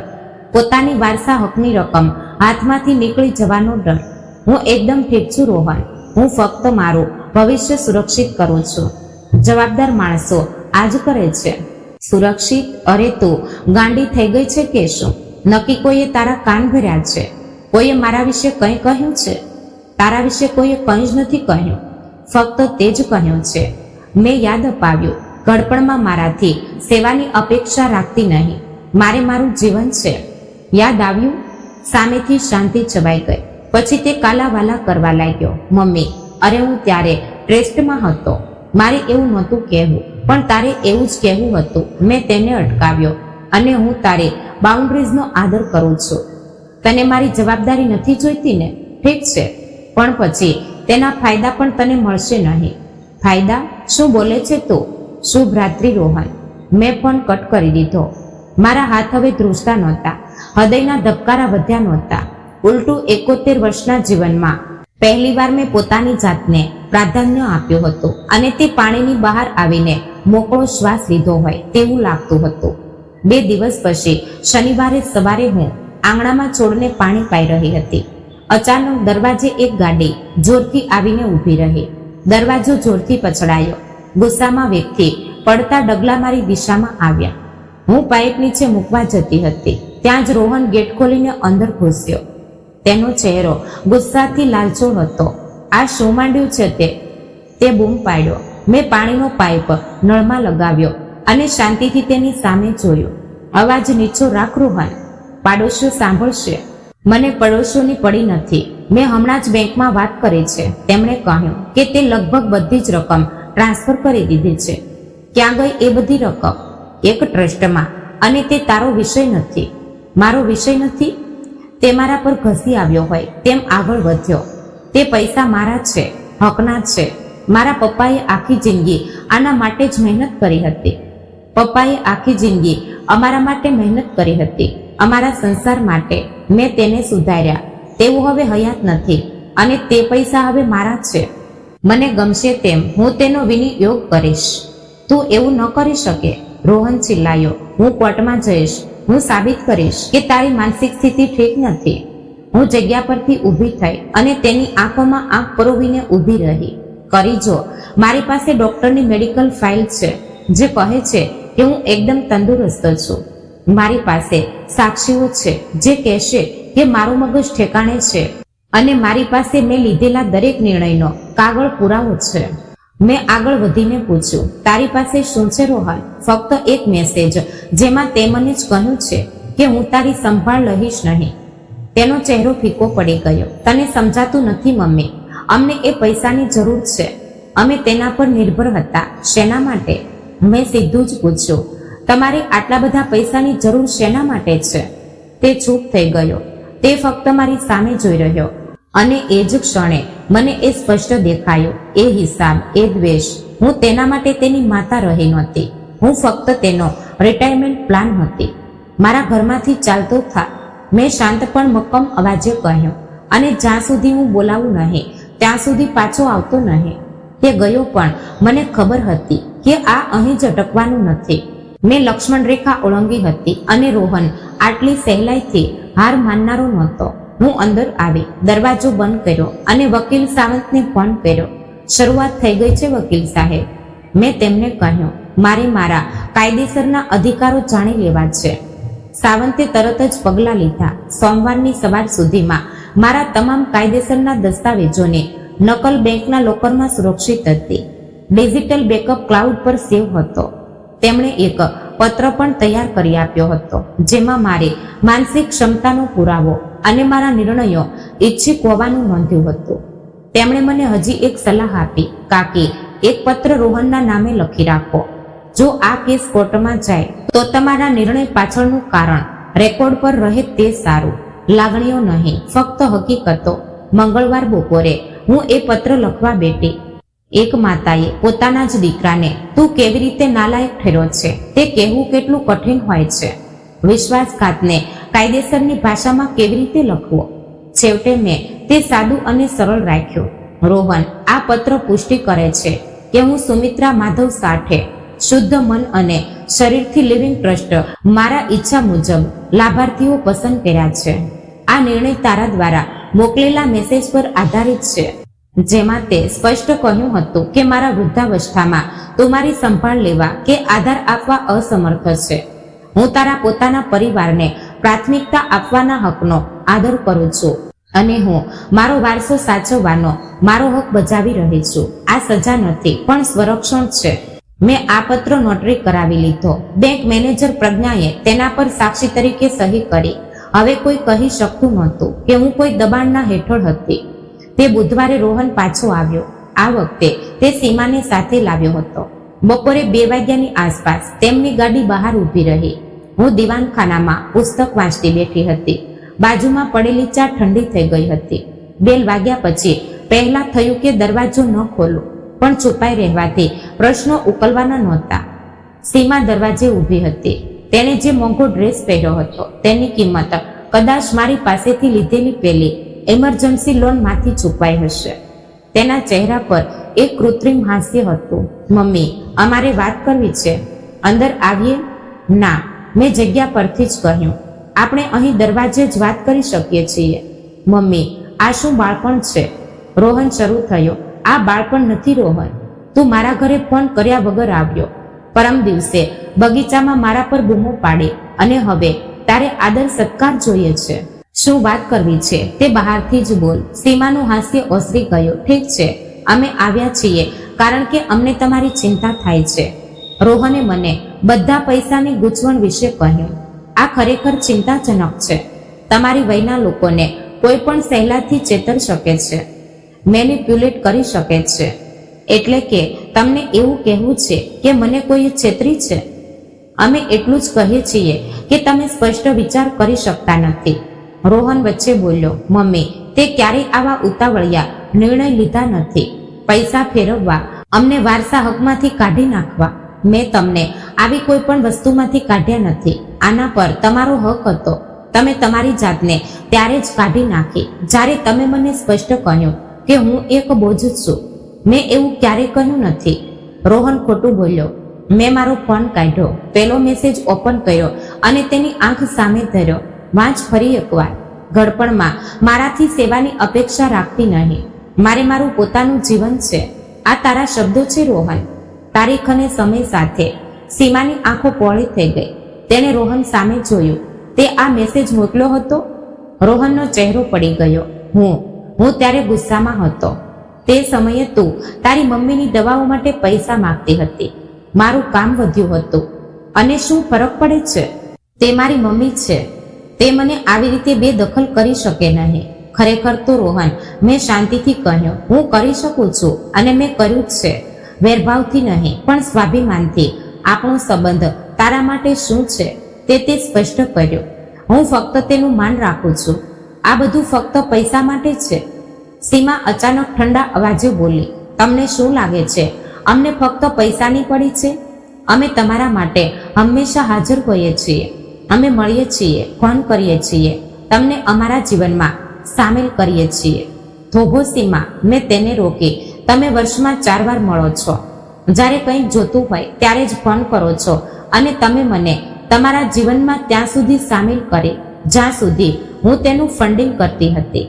પોતાની વારસા હકની રકમ હાથમાંથી નીકળી જવાનો ડર. હું એકદમ ઠીક છું રોહન. હું ફક્ત મારું ભવિષ્ય સુરક્ષિત કરું છું. જવાબદાર માણસો આ જ કરે છે. સુરક્ષિત? અરે તું ગાંડી થઈ ગઈ છે કે શું? નક્કી કોઈએ તારા કાન ભર્યા છે? કોઈએ મારા વિશે કંઈ કહ્યું છે? તારા વિશે કોઈએ કંઈ જ નથી કહ્યું. ફક્ત તે જ કહ્યું છે. મેં યાદ અપાવ્યું. ઘડપણમાં મારાથી સેવાની અપેક્ષા રાખતી નહીં. મારે મારું જીવન છે. યાદ આવ્યું? સામેથી શાંતિ છવાઈ ગઈ. પછી તે કાલાવાલા કરવા લાગ્યો. મમ્મી, અરે હું ત્યારે ટ્રસ્ટમાં હતો. મારે એવું નહોતું કહેવું, પણ તારે એવું જ કહેવું હતું. મેં તેને અટકાવ્યો. અને હું તારી બાઉન્ડ્રીઝનો આદર કરું છું. તને મારી જવાબદારી નથી જોઈતી ને? ઠીક છે, પણ પછી તેના ફાયદા પણ તને મળશે નહીં. ફાયદા? શું બોલે છે તું? શુભ રાત્રિ રોહન. મેં ફોન કટ કરી દીધો. મારા હાથ હવે ધ્રુજતા નહોતા. હૃદયના ધબકારા વધ્યા નહોતા. ઉલટું 71 વર્ષના જીવનમાં પહેલીવાર મેં પોતાની જાતને પ્રાધાન્ય આપ્યું હતું, અને તે પાણીની બહાર આવીને મોકળો શ્વાસ લીધો હોય તેવું લાગતું હતું. 2 દિવસ પછી શનિવારે સવારે હું આંગણામાં છોડને પાણી પાઈ રહી હતી. અચાનક દરવાજે એક ગાડી જોરથી આવીને ઊભી રહી. દરવાજો જોરથી પછડાયો. ગુસ્સામાં વ્યક્તિ પડતા ડગલા મારી દિશામાં આવ્યા. હું પાઇપ નીચે મૂકવા જતી હતી. ત્યાં જ રોહન ગેટ ખોલીને અંદર ઘૂસ્યો. તેનો ચહેરો ગુસ્સાથી લાલચોળ હતો. આ શું માંડ્યું છે તે બૂમ પાડ્યો. મેં પાણીનો પાઇપ નળમાં લગાવ્યો અને શાંતિથી તેની સામે જોયું. અવાજ નીચો રાખ રોહન, પાડોશીઓ સાંભળશે. મને પડોશીઓની પડી નથી. મેં હમણાં જ બેંકમાં વાત કરી છે. તેમણે કહ્યું કે તે લગભગ બધી જ રકમ ટ્રાન્સફર કરી દીધી છે. ક્યાં ગઈ એ બધી રકમ? એક ટ્રસ્ટમાં. અને તે તારો વિષય નથી? મારો વિષય નથી? તે મારા પર ઘસી આવ્યો હોય તેમ આગળ વધ્યો. તે પૈસા મારા છે, હકના છે. મારા પપ્પાએ આખી જિંદગી આના માટે જ મહેનત કરી હતી. પપ્પાએ આખી જિંદગી અમારા માટે મહેનત કરી હતી, અમારા સંસાર માટે. મેં તેને સુધાર્યા. તેઓ હવે હયાત નથી અને તે પૈસા હવે મારા છે. મને ગમશે તેમ હું તેનો વિનિયોગ કરીશ. તું એવું ન કરી શકે. રોહન ચિલ્લાયો. હું કોર્ટમાં જઈશ. હું સાબિત કરીશ કે તારી માનસિક સ્થિતિ ઠીક નથી. હું જગ્યા પરથી ઊભી થઈ અને તેની આંખોમાં આંખ પરોવીને ઊભી રહી. કરી જો, મારી પાસે ડોક્ટરની મેડિકલ ફાઇલ છે જે કહે છે કે હું એકદમ તંદુરસ્ત છું. મારી પાસે સાક્ષીઓ છે જે કહેશે કે મારું મગજ ઠેકાણે છે અને મારી પાસે મેં લીધેલા દરેક નિર્ણયનો કાગળ પુરાવો છે. મેં આગળ વધીને પૂછ્યું, તારી પાસે શું છે રોહન? ફક્ત એક મેસેજ જેમાં તે મને જ કહ્યું છે કે હું તારી સંભાળ લઈશ નહીં. તેનો ચહેરો ફીકો પડી ગયો. તને સમજાતું નથી મમ્મી, અમને એ પૈસાની જરૂર છે. અમે તેના પર નિર્ભર હતા. શેના માટે? મેં સીધું જ પૂછ્યું, તમારે આટલા બધા પૈસાની જરૂર શેના માટે છે? તે ચૂપ થઈ ગયો. તે ફક્ત મારી સામે જોઈ રહ્યો અને એ જ ક્ષણે મને એ સ્પષ્ટ દેખાયું. એ હિસાબ, એ દ્વેષ. હું તેના માટે તેની માતા રહી નહોતી. હું ફક્ત તેનો રિટાયરમેન્ટ પ્લાન હતી. મારા ઘરમાંથી ચાલતો થા, મેં શાંત પણ મક્કમ અવાજે કહ્યું. અને જ્યાં સુધી હું બોલાવું નહીં ત્યાં સુધી પાછો આવતો નહીં. તે ગયો પણ મને ખબર હતી કે આ અહીં જ અટકવાનું નથી. મેં લક્ષ્મણ રેખા ઓળંગી હતી અને રોહન આટલી સહેલાઈથી હાર માનનારો નહોતો. હું અંદર આવી, દરવાજો બંધ કર્યો અને વકીલ સાવંતને ફોન કર્યો. શરૂઆત થઈ ગઈ છે વકીલ સાહેબ. મેં તેમને કહ્યું, મારે મારા કાયદેસરના અધિકારો જાણી લેવા છે. સાવંતે તરત જ પગલાં લીધા. સોમવારની સવાર સુધીમાં મારા તમામ કાયદેસરના દસ્તાવેજોની નકલ બેંકના લોકરમાં સુરક્ષિત હતી. ડિજિટલ બેકઅપ ક્લાઉડ પર સેવ હતો. તેમણે એક પત્ર પણ તૈયાર કરી આપ્યો હતો જેમાં મારી માનસિક ક્ષમતાનો પુરાવો અને મારા નિર્ણયો ઈચ્છિક હોવાનું નોંધ્યું હતું. તેમણે મને હજી એક સલાહ આપી, કાકી, એક પત્ર રોહનના નામે લખી રાખો. જો આ કેસ કોર્ટમાં જાય તો તમારા નિર્ણય પાછળનું કારણ રેકોર્ડ પર રહે તે સારું. લાગણીઓ નહીં, ફક્ત હકીકતો. મંગળવાર બપોરે હું એ પત્ર લખવા બેઠી. એક માતાએ પોતાના જ દીકરાને તું કેવી રીતે નાલાયક ઠર્યો છે તે કહેવું કેટલું કઠિન હોય છે. વિશ્વાસઘાતને કાયદેસરની ભાષામાં કેવી રીતે લખવો? છેવટે મેં તે સાદું અને સરળ રાખ્યું. રોહન, આ પત્ર પુષ્ટિ કરે છે કે હું સુમિત્રા માધવ સાથે શુદ્ધ મન અને શરીરથી લિવિંગ ટ્રસ્ટ મારા ઈચ્છા મુજબ લાભાર્થીઓ પસંદ કર્યા છે. આ નિર્ણય તારા દ્વારા મોકલેલા મેસેજ પર આધારિત છે જેમાં તે સ્પષ્ટ કહ્યું હતું કે મારા વૃદ્ધાવસ્થામાં તું મારી સંભાળ લેવા કે આધાર આપવા અસમર્થ છે. હું તારા પોતાના પરિવારને પ્રાથમિકતા આપવાના હકનો આદર કરું છું અને હું મારો વારસો સાચવવાનો મારો હક બજાવી રહી છું. આ સજા નથી પણ સંરક્ષણ છે. મેં આ પત્ર નોટરી કરાવી લીધો. બેંક મેનેજર પ્રજ્ઞાએ તેના પર સાક્ષી તરીકે સહી કરી. હવે કોઈ કહી શકતું નહોતું કે હું કોઈ દબાણના હેઠળ હતી. તે બુધવારે રોહન પાછો આવ્યો. આ વખતે તે સીમાને સાથે લાવ્યો હતો. બપોરે 2 વાગ્યાની આસપાસ તેમની ગાડી બહાર ઊભી રહી. હું દીવાનખાનામાં પુસ્તક વાંચતી બેઠી હતી. બાજુમાં પડેલી ચા ઠંડી થઈ ગઈ હતી. બેલ વાગ્યા પછી પહેલા થયું કે દરવાજો ન ખોલું, પણ છુપાઈ રહેવાથી પ્રશ્નો ઉકલવાના નહોતા. સીમા દરવાજે ઊભી હતી. તેણે જે મોંઘો ડ્રેસ પહેર્યો હતો તેની કિંમત કદાચ મારી પાસેથી લીધેલી પેલી ઇમરજન્સી લોનમાંથી ચૂકવાઈ હશે. તેના ચહેરા પર એક કૃત્રિમ હાસ્ય હતું. મમ્મી, અમારે વાત કરવી છે. અંદર આવીએ? ના, મેં જગ્યા પરથી જ કહ્યું. આપણે અહીં દરવાજે જ વાત કરી શકીએ છીએ. મમ્મી, આ શું બાળપણ છે? રોહન શરૂ થયો. આ બાળપણ નથી રોહન. તું મારા ઘરે ફોન કર્યા વગર આવ્યો. પરમ દિવસે બગીચામાં મારા પર બૂમો પાડી અને હવે તારે આદર સત્કાર જોઈએ છે. શું વાત કરવી છે તે બહારથી જ બોલ. સીમાનું હાસ્ય ઓસરી ગયું. ઠીક છે, અમે આવ્યા છીએ કારણ કે અમને તમારી ચિંતા થાય છે. રોહને મને બધા પૈસાની ગૂંચવણ વિશે કહ્યું. આ ખરેખર ચિંતાજનક છે. તમારી વયના લોકોને કોઈ પણ સહેલાથી છેતરી શકે છે, મેનિપ્યુલેટ કરી શકે છે. એટલે કે તમને એવું કહેવું છે કે મને કોઈ છેતરી છે? અમે એટલું જ કહીએ છીએ કે તમે સ્પષ્ટ વિચાર કરી શકતા નથી. રોહન વચ્ચે બોલ્યો, મમ્મી, તે ક્યારેય આવા ઉતાવળિયા નિર્ણય લીધા નથી. પૈસા ફેરવવા, અમને વારસા હકમાંથી કાઢી નાખવા. મેં તમને આવી કોઈ પણ વસ્તુમાંથી કાઢ્યા નથી. આના પર તમારો હક હતો. તમે તમારી જાતને ત્યારે જ કાઢી નાખી જ્યારે તમે મને સ્પષ્ટ કહ્યું કે હું એક બોજ છું. મેં એવું ક્યારેય કહ્યું નથી. રોહન ખોટું બોલ્યો. મેં મારો ફોન કાઢ્યો, પેલો મેસેજ ઓપન કર્યો અને તેની આંખ સામે ધર્યો. વાંચ ફરી એકવાર. ઘડપણમાં મારાથી સેવાની અપેક્ષા રાખતી નહીં. મારે મારું પોતાનું જીવન છે. આ તારા શબ્દો છે રોહન. તારીખ અને સમય સાથે સીમાની આંખો પહોળી થઈ ગઈ. તેણે રોહન સામે જોયું. તે આ મેસેજ મોકલ્યો હતો? રોહનનો ચહેરો પડી ગયો. હું ત્યારે ગુસ્સામાં હતો. તે સમયે તું તારી મમ્મીની દવાઓ માટે પૈસા માંગતી હતી. મારું કામ વધ્યું હતું. અને શું ફરક પડે છે? તે મારી મમ્મી છે. તે મને આવી રીતે બેદખલ કરી શકે નહીં. ખરેખર તો રોહન, મેં શાંતિથી કહ્યું, હું કરી શકું છું અને મેં કર્યું જ છે. વેરભાવથી નહીં પણ સ્વાભિમાનથી. આપણો સંબંધ તારા માટે શું છે તે સ્પષ્ટ કર્યું. હું ફક્ત તેનું માન રાખું છું. આ બધું ફક્ત પૈસા માટે છે. સીમા અચાનક ઠંડા અવાજે બોલી, તમને શું લાગે છે અમને ફક્ત પૈસાની પડી છે? અમે તમારા માટે હંમેશા હાજર હોઈએ છીએ. અમે મળીએ છીએ, ફોન કરીએ છીએ, તમને અમારા જીવનમાં સામેલ કરીએ છીએ. થોભો સીમા, મેં તેને રોકી. તમે વર્ષમાં 4 વાર મળો છો. જ્યારે કંઈક જોતું હોય ત્યારે જ ફોન કરો છો અને તમે મને તમારા જીવનમાં ત્યાં સુધી સામેલ કરી જ્યાં સુધી હું તેનું ફંડિંગ કરતી હતી.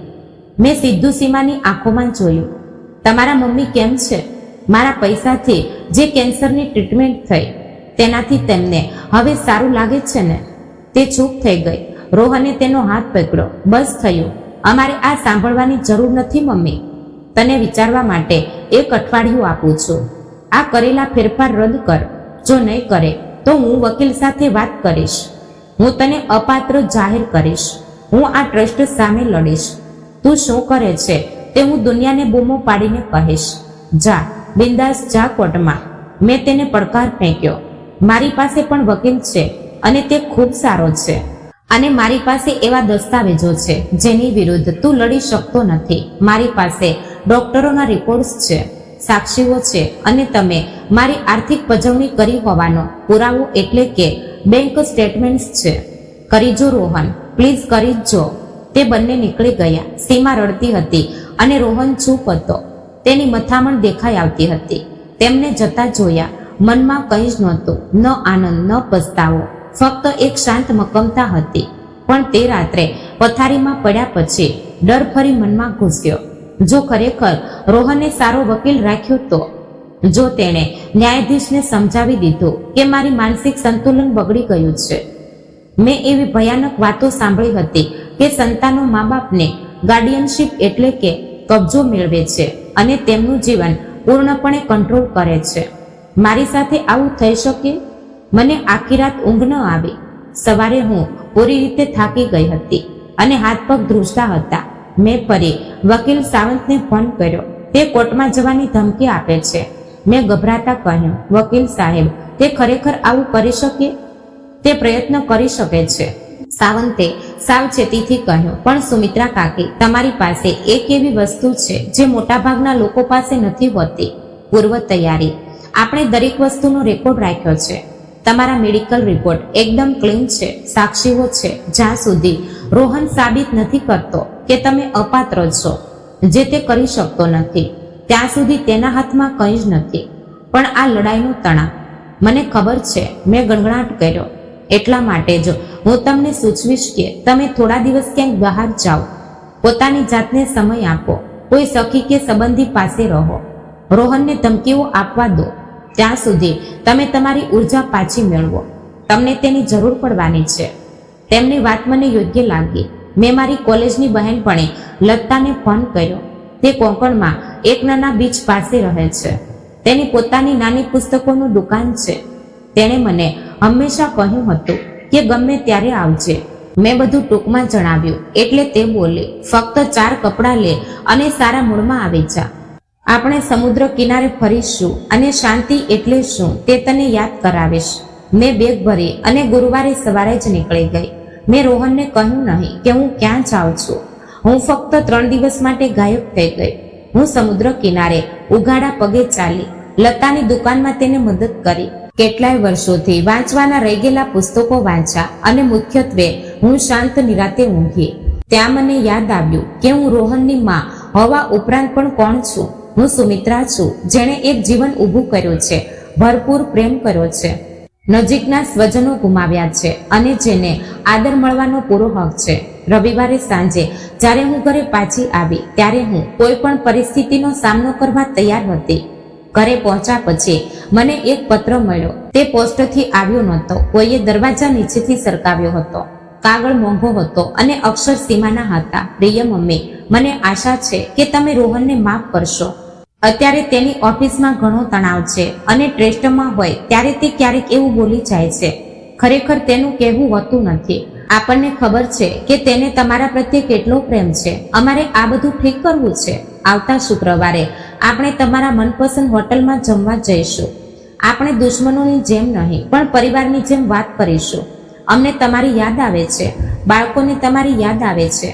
મેં સીધું સીમાની આંખોમાં જોયું. તમારા મમ્મી કેમ છે? મારા પૈસાથી જે કેન્સરની ટ્રીટમેન્ટ થઈ તેનાથી તેમને હવે સારું લાગે છે ને? તે ચૂપ થઈ ગઈ. રોહને તેનો હાથ પકડ્યો. બસ થયું. અમારે આ સાંભળવાની જરૂર નથી મમ્મી. તને વિચારવા માટે 1 અઠવાડિયું આપું છું. આ કરેલા ફેરફાર રદ કર. જો નહીં કરે તો હું વકીલ સાથે વાત કરીશ. હું તને અપાત્ર જાહેર કરીશ. હું આ ટ્રસ્ટ સામે લડીશ. તું શું કરે છે તે હું દુનિયાને બૂમો પાડીને કહીશ. જા, બિંદાસ જા કોર્ટમાં. મેં તેને પડકાર ફેંક્યો. મારી પાસે પણ વકીલ છે અને તે ખૂબ સારો છે. અને મારી પાસે એવા દસ્તાવેજો છે જેની વિરુદ્ધ તું લડી શકતો નથી. મારી પાસે ડોક્ટરોના રિપોર્ટ્સ છે, સાક્ષીઓ છે અને તમે મારી આર્થિક પજવણી કરી હોવાનો પુરાવો એટલે કે બેંક સ્ટેટમેન્ટ્સ છે. કરી જો રોહન, પ્લીઝ કરી જ જો. તે બંને નીકળી ગયા. સીમા રડતી હતી અને રોહન ચૂપ હતો. તેની મથામણ દેખાઈ આવતી હતી. તેમને જતા જોયા. મનમાં કંઈ જ નહોતું, ન આનંદ ન પસ્તાવો, ફક્ત એક શાંત મક્કમતા હતી. પણ તે રાત્રે પથારીમાં પડ્યા પછી ડર ફરી મનમાં ઘૂસ્યો. જો ખરેખર રોહને સારો વકીલ રાખ્યો તો, જો તેણે ન્યાયાધીશને સમજાવી દીધું કે મારી માનસિક સંતુલન બગડી ગયું છે. મેં એવી ભયાનક વાતો સાંભળી હતી કે સંતાનો મા બાપને ગાર્ડિયનશિપ એટલે કે કબજો મેળવે છે અને તેમનું જીવન પૂર્ણપણે કંટ્રોલ કરે છે. મારી સાથે આવું થઈ શકે? મને આખી રાત ઊંઘ ન આવી. સવારે હું પૂરી રીતે થાકી ગઈ હતી અને હાથ પગ ધ્રુજતા હતા. મેં ફરી વકીલ સાવંતને ફોન કર્યો. તે કોર્ટમાં જવાની ધમકી આપે છે. મેં ગભરાતા કહ્યું, વકીલ સાહેબ, તે ખરેખર આવું કરી શકે? તે પ્રયત્ન કરી શકે છે. સાવંતે સાવચેતીથી કહ્યું, પણ સુમિત્રા કાકી, તમારી પાસે એક એવી વસ્તુ છે જે મોટાભાગના લોકો પાસે નથી હોતી, પૂર્વ તૈયારી. આપણે દરેક વસ્તુનો રેકોર્ડ રાખ્યો છે. તમારા મેડિકલ રિપોર્ટ એકદમ ક્લીન છે, સાક્ષીઓ છે. જ્યાં સુધી રોહન સાબિત નથી કરતો કે તમે અપાત્ર છો, જે તે કરી શકતો નથી, ત્યાં સુધી તેના હાથમાં કંઈ જ નથી. પણ આ લડાઈનો તણાવ, મને ખબર છે. મેં ગણગણાટ કર્યો. એટલા માટે જ હું તમને સૂચવીશ કે તમે થોડા દિવસ ક્યાંક બહાર જાઓ, પોતાની જાતને સમય આપો, કોઈ સખી કે સંબંધી પાસે રહો. રોહનને ધમકીઓ આપવા દો. ત્યાં સુધી તમે તમારી ઉર્જા પાછી મેળવો. તમને તેની જરૂર પડવાની છે. તેમની વાત મને યોગ્ય લાગી. મેં મારી કોલેજની બહેનપણી લતાને ફોન કર્યો. તે કોંકણમાં એક નાના બીચ પાસે રહે છે. તેની પોતાની નાની પુસ્તકોનું દુકાન છે. તેણે મને હંમેશા કહ્યું હતું કે ગમે ત્યારે આવજે. મેં બધું ટૂંકમાં જણાવ્યું એટલે તે બોલી, ફક્ત 4 કપડાં લે અને સારા મૂડમાં આવી જા. આપણે સમુદ્ર કિનારે ફરીશું અને શાંતિ એટલે શું તે તને યાદ કરાવીશ. મેં બેગ ભરી અને ગુરુવારે સવારે જ નીકળી ગઈ. મેં રોહનને કહ્યું નહીં કે હું ક્યાં જાઉં છું. હું ફક્ત 3 દિવસ માટે ગાયબ થઈ ગઈ. હું સમુદ્ર કિનારે ઉઘાડા પગે ચાલી, લતાની દુકાનમાં તેને મદદ કરી, કેટલાય વર્ષોથી વાંચવાના રહી ગયેલા પુસ્તકો વાંચ્યા અને મુખ્યત્વે હું શાંત નિરાતે ઊંઘી. ત્યાં મને યાદ આવ્યું કે હું રોહનની માં હોવા ઉપરાંત પણ કોણ છું. હું સુમિત્રા છું, જેણે એક જીવન ઊભું કર્યું છે, ભરપૂર પ્રેમ કર્યો છે, નજીકના સ્વજનો ગુમાવ્યા છે અને જેને આદર મળવાનો પૂરો હક છે. રવિવારે સાંજે જ્યારે હું ઘરે પાછી આવી ત્યારે હું કોઈ પણ પરિસ્થિતિનો સામનો કરવા તૈયાર હતી. ઘરે પહોંચ્યા પછી મને એક પત્ર મળ્યો. તે પોસ્ટથી આવ્યો નહોતો, કોઈએ દરવાજા નીચેથી સરકાવ્યો હતો. કાગળ મોંઘો હતો અને અક્ષર સીમાના હતા. પ્રિય મમ્મી, મને આશા છે કે તમે રોહનને માફ કરશો. અત્યારે તેની ઓફિસમાં ઘણો તણાવ છે અને ટેસ્ટમાં હોય ત્યારે તે ક્યારેક એવું બોલી જાય છે. ખરેખર તેનું કહેવું હોતું નથી. આપણને ખબર છે કે તેને તમારા પ્રત્યે કેટલો પ્રેમ છે. અમારે આ બધું ઠીક કરવું છે. આવતા શુક્રવારે આપણે તમારા મનપસંદ હોટલમાં જમવા જઈશું. આપણે દુશ્મનોની જેમ નહીં પણ પરિવારની જેમ વાત કરીશું. અમને તમારી યાદ આવે છે. બાળકોને તમારી યાદ આવે છે.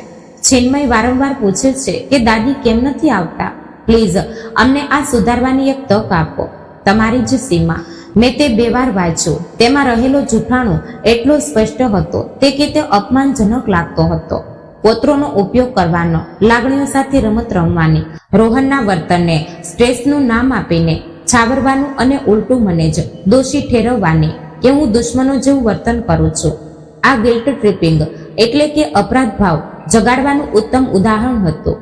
છિન્મય વારંવાર પૂછે છે કે દાદી કેમ નથી આવતા. પ્લીઝ અમને આ સુધારવાની એક તક આપો. તમારી જ સીમા. મેં તે 2 વાર વાંચ્યું. તેમાં રહેલો જૂઠાણું એટલો સ્પષ્ટ હતો કે તે અપમાનજનક લાગતો હતો. કોતરોનો ઉપયોગ કરવાનો, લાગણીઓ સાથે રમત રમવાની, રોહનના વર્તનને સ્ટ્રેસનું નામ આપીને છાવરવાનું અને ઉલટું મને જ દોષી ઠેરવવાની કે હું દુશ્મનો જેવું વર્તન કરું છું. આ ગિલ્ટ ટ્રિપિંગ એટલે કે અપરાધ ભાવ જગાડવાનું ઉત્તમ ઉદાહરણ હતું.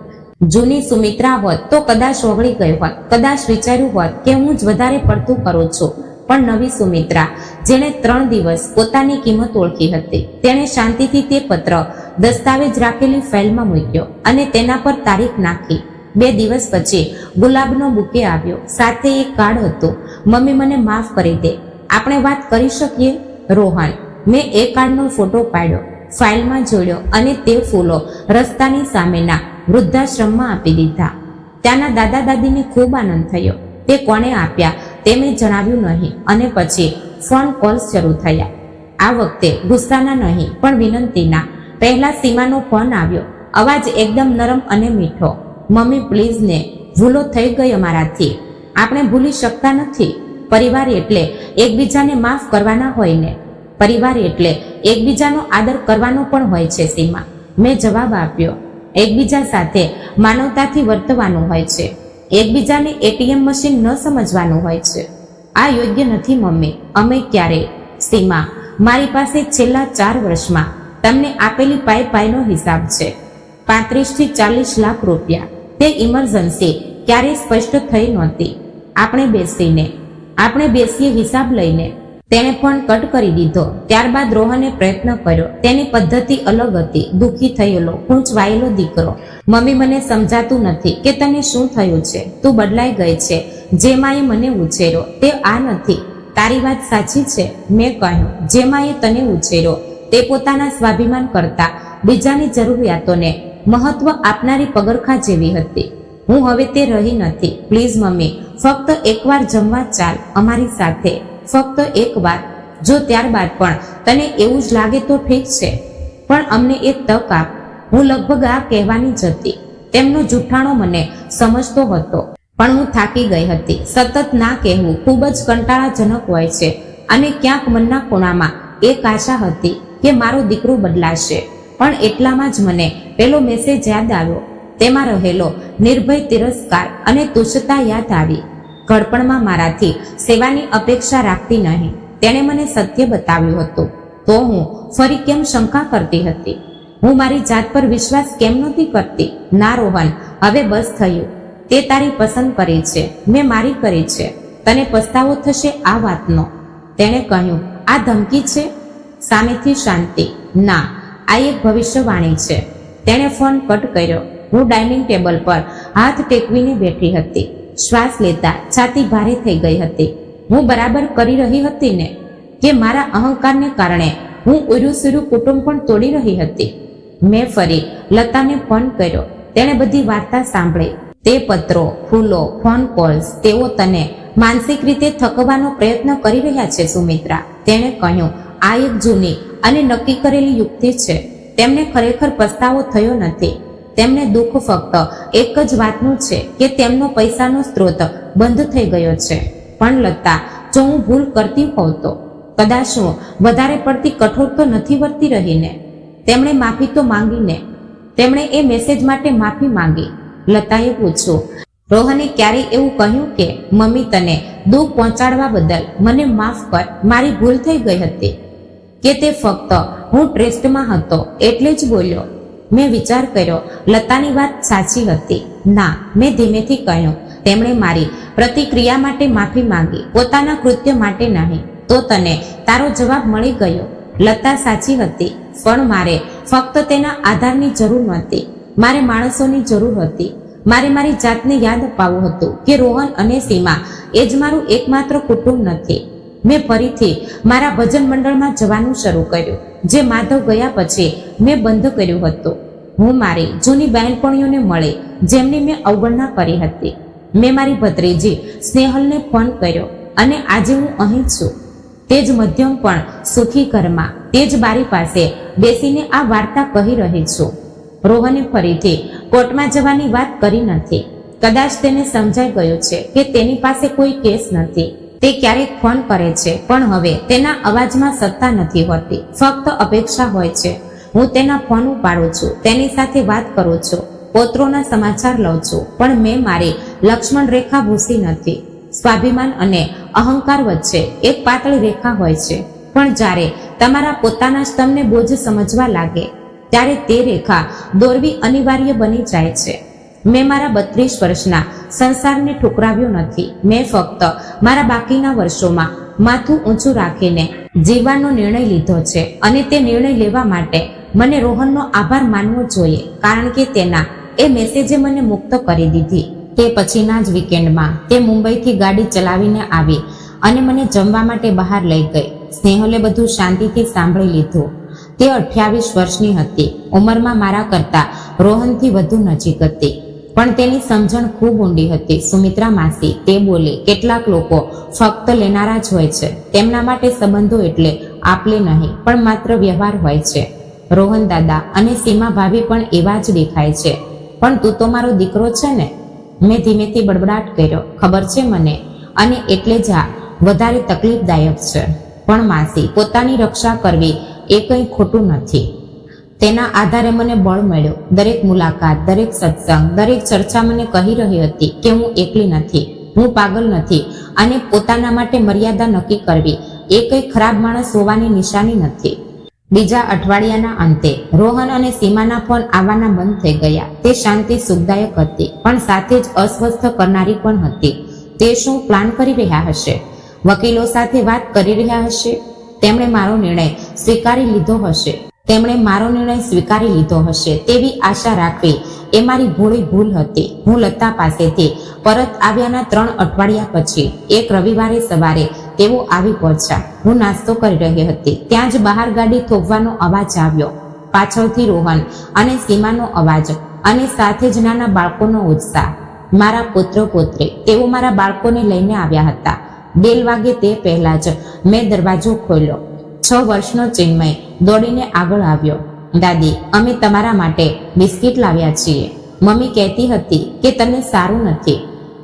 જૂની સુમિત્રા હોત તો કદાચ ઓગળી ગઈ હોત, કદાચ વિચાર્યું હોત કે હું જ વધારે પડતું કરું છું. પણ નવી સુમિત્રા, જેણે 3 દિવસ પોતાની કિંમત ઓળખી હતી, તેણે શાંતિથી તે પત્ર દસ્તાવેજ રાખેલી ફાઇલમાં મૂક્યો અને તેના પર તારીખ નાખી. 2 દિવસ પછી ગુલાબનો બુકે આવ્યો. સાથે એક કાર્ડ હતું. મમ્મી, મને માફ કરી દે. આપણે વાત કરી શકીએ. રોહન. મેં એ કાર્ડનો ફોટો પાડ્યો, ફાઇલમાં જોડ્યો અને તે ફૂલો રસ્તાની સામેના વૃદ્ધાશ્રમમાં આપી દીધા. ત્યાંના દાદા દાદીને ખૂબ આનંદ થયો. તે કોણે આપ્યા તે મેં જણાવ્યું નહીં અને પછી ફોન કોલ્સ શરૂ થયા. આ વખતે ગુસ્સાના નહીં પણ વિનંતીના. પહેલા સીમાનો ફોન આવ્યો. અવાજ એકદમ નરમ અને મીઠો. મમ્મી પ્લીઝ ને, ભૂલો થઈ ગઈ અમારાથી. આપણે ભૂલી શકતા નથી. પરિવાર એટલે એકબીજાને માફ કરવાના હોય ને. પરિવાર એટલે એકબીજાનો આદર કરવાનો પણ હોય છે સીમા. મેં જવાબ આપ્યો. એકબીજા સાથે માનવતાથી વર્તવાનું હોય છે. એકબીજાને એટીએમ મશીન ન સમજવાનું હોય છે. આ યોગ્ય નથી મમ્મી. અમે ક્યારે. સીમા, મારી પાસે છેલ્લા 4 વર્ષમાં તમને આપેલી પાઈનો હિસાબ છે. 35 થી 40 લાખ રૂપિયા. તે ઇમરજન્સી ક્યારેય સ્પષ્ટ થઈ નહોતી. આપણે બેસીએ હિસાબ લઈને. તેણે ફોન કટ કરી દીધો. ત્યારબાદ રોહને પ્રયત્ન કર્યો. તેની પદ્ધતિ અલગ હતી. દુઃખી થયેલો, ખૂંચવાયેલો દીકરો. મમ્મી, મને સમજાતું નથી કે તને શું થયું છે. તું બદલાઈ ગઈ છે. જે માએ મને ઉછેર્યો તે આ નથી. તારી વાત સાચી છે. મેં કહ્યું, જે માએ તને ઉછેર્યો તે પોતાના સ્વાભિમાન કરતા બીજાની જરૂરિયાતોને મહત્વ આપનારી પગરખા જેવી હતી. હું હવે તે રહી નથી. પ્લીઝ મમ્મી, ફક્ત એકવાર જમવા ચાલ અમારી સાથે. ફક્ત એકવાર. જો ત્યારબાદ પણ તને એવું જ લાગે તો ઠીક છે, પણ અમને એક તક આપ. હું લગભગ આ કહેવાની જ હતી. તેમનો જૂઠાણો મને સમજતો હતો, પણ હું થાકી ગઈ હતી. સતત ના કહેવું ખૂબ જ કંટાળાજનક હોય છે અને ક્યાંક મનના ખૂણામાં એક આશા હતી કે મારો દીકરો બદલાશે. પણ એટલામાં જ મને પેલો મેસેજ યાદ આવ્યો. તેમાં રહેલો નિર્ભય તિરસ્કાર અને તુચ્છતા યાદ આવી. ઘડપણમાં મારાથી સેવાની અપેક્ષા રાખતી નહીં. તેણે મને સત્ય બતાવ્યું હતું. તો હું ફરી કેમ શંકા કરતી હતી? હું મારી જાત પર વિશ્વાસ કેમ નહોતી કરતી? ના રોહન, હવે બસ થયું. તે તારી પસંદ કરી છે, મેં મારી કરી છે. તને પસ્તાવો થશે આ વાતનો. તેણે કહ્યું, આ ધમકી છે? સામેથી શાંતિ. ના, આ એક ભવિષ્યવાણી છે. તેણે ફોન કટ કર્યો. હું ડાઇનિંગ ટેબલ પર હાથ ટેકવીને બેઠી હતી. શ્વાસ લેતા છાતી ભારે થઈ ગઈ હતી. હું બરાબર કરી રહી હતી ને? કે મારા અહંકારને કારણે હું ઉર્યુસુર્યુ કુટુંબ પણ તોડી રહી હતી. મેં ફરી લતાને ફોન કર્યો. તેણે બધી વાર્તા સાંભળી. તે પત્રો, ફૂલો, ફોન કોલ્સ, તેઓ તને માનસિક રીતે થકવાનો પ્રયત્ન કરી રહ્યા છે સુમિત્રા. તેણે કહ્યું, આ એક જૂની અને નક્કી કરેલી યુક્તિ છે. તેમને ખરેખર પસ્તાવો થયો નથી. તેમને દુઃખ ફક્ત એક જ વાતનું છે કે તેમનો પૈસાનો સ્ત્રોત બંધ થઈ ગયો છે. પણ લતા, જો હું ભૂલ કરતી હોઉં તો કદાચ હું વધારે પડતી કઠોર તો નથી વર્તી રહીને. તેમણે માફી તો માંગીને. તેમણે એ મેસેજ માટે માફી માંગી. લતાએ પૂછ્યું, રોહને ક્યારેય એવું કહ્યું કે મમ્મી તને દુઃખ પહોંચાડવા બદલ મને માફ કર, મારી ભૂલ થઈ ગઈ હતી? કે તે ફક્ત હું ટ્રેસ્ટમાં હતો એટલે જ બોલ્યો? મેં વિચાર કર્યો, લતાની વાત સાચી હતી. ના, મેં ધીમેથી કહ્યું, તેમણે મારી પ્રતિક્રિયા માટે માફી માંગી, પોતાના કૃત્ય માટે નહીં. તો તને તારો જવાબ મળી ગયો. લતા સાચી હતી, પણ મારે ફક્ત તેના આધારની જરૂર નહોતી. મારે માણસોની જરૂર હતી. મારે મારી જાતને યાદ અપાવવું હતું કે રોહન અને સીમા એ જ મારું એકમાત્ર કુટુંબ નથી. મેં ફરીથી મારા ભજન મંડળમાં જવાનું શરૂ કર્યું, જે માધવ ગયા પછી મેં બંધ કર્યું હતું. હું મારી જૂની બહેનપણીઓને મળી, જેમની મેં અવગણના કરી હતી. મેં મારી ભત્રીજી સ્નેહલને ફોન કર્યો અને આજે હું અહીં છું. તે જ મધ્યમ પણ સુખી ઘરમાં, તે જ બારી પાસે બેસીને આ વાર્તા કહી રહી છું. રોહને ફરીથી કોર્ટમાં જવાની વાત કરી નથી. કદાચ તેને સમજાઈ ગયું છે કે તેની પાસે કોઈ કેસ નથી. તે ક્યારેક ફોન કરે છે, પણ હવે તેના અવાજમાં સત્તા નથી હોતી, ફક્ત અપેક્ષા હોય છે. હું તેના ફોન ઉપાડું છું, તેની સાથે વાત કરું છું, પોત્રોના સમાચાર લઉં છું, પણ મેં મારી લક્ષ્મણ રેખા ભૂસી નથી. સ્વાભિમાન અને અહંકાર વચ્ચે એક પાતળી રેખા હોય છે, પણ જ્યારે તમારા પોતાના જ તમને બોજ સમજવા લાગે ત્યારે તે રેખા દોરવી અનિવાર્ય બની જાય છે. મેં મારા 32 વર્ષના સંસારને ઠુકરાવ્યો નથી. મેં ફક્ત મારા બાકીના વર્ષોમાં માથું ઊંચું રાખીને જીવવાનો નિર્ણય લીધો છે, અને તે નિર્ણય લેવા માટે મને રોહનનો આભાર માનવો જોઈએ, કારણ કે તેના એ મેસેજે મને મુક્ત કરી દીધી. તે પછીના જ વીકેન્ડમાં તે મુંબઈથી ગાડી ચલાવીને આવી અને મને જમવા માટે બહાર લઈ ગઈ. સ્નેહલે બધું શાંતિથી સાંભળી લીધું. તે 28 વર્ષની હતી. ઉંમરમાં મારા કરતા રોહનથી વધુ નજીક હતી, પણ તેની સમજણ ખૂબ ઊંડી હતી. સુમિત્રા માસી, તે બોલી, કેટલાક લોકો ફક્ત લેનારા જ હોય છે. તેમના માટે સંબંધો એટલે આપલે નહીં, પણ માત્ર વ્યવહાર હોય છે. રોહન દાદા અને સીમા ભાભી પણ એવા જ દેખાય છે. પણ તું તો મારો દીકરો છે ને? મેં ધીમેથી બડબડાટ કર્યો. ખબર છે મને, અને એટલે જ આ વધારે તકલીફદાયક છે. પણ માસી, પોતાની રક્ષા કરવી એ કંઈ ખોટું નથી. તેના આધારે મને બળ મળ્યું. દરેક મુલાકાત, દરેક સત્સંગ, દરેક ચર્ચા મને કહી રહી હતી કે હું એકલી નથી, હું પાગલ નથી, અને પોતાના માટે મર્યાદા નક્કી કરવી એ કંઈ ખરાબ માણસ હોવાની નિશાની નથી. બીજા અઠવાડિયાના અંતે રોહન અને સીમાના ફોન આવવાના બંધ થઈ ગયા. તે શાંતિ સુખદાયક હતી, પણ સાથે જ અસ્વસ્થ કરનારી પણ હતી. તે શું પ્લાન કરી રહ્યા હશે? વકીલો સાથે વાત કરી રહ્યા હશે? તેમણે મારો નિર્ણય સ્વીકારી લીધો હશે તેવી આશા રાખવી એ મારી ભૂલ હતી. હું લતા પાસેથી પરત આવ્યાના 3 અઠવાડિયા પછી એક રવિવારે સવારે તેઓ આવી પહોંચ્યા. હું નાસ્તો કરી રહી હતી, ત્યાં જ બહાર ગાડી થોભવાનો અવાજ આવ્યો. પાછળથી રોહન અને સીમાનો અવાજ, અને સાથે જ નાના બાળકોનો ઉત્સાહ. મારા પુત્ર પુત્રી, તેઓ મારા બાળકોને લઈને આવ્યા હતા. બેલ વાગે તે પહેલા જ મેં દરવાજો ખોલ્યો. 6 વર્ષનો ચિન્મય દોડીને આગળ આવ્યો. દાદી, અમે તમારા માટે બિસ્કિટ લાવ્યા છીએ. મમ્મી કહેતી હતી કે તને સારું નથી.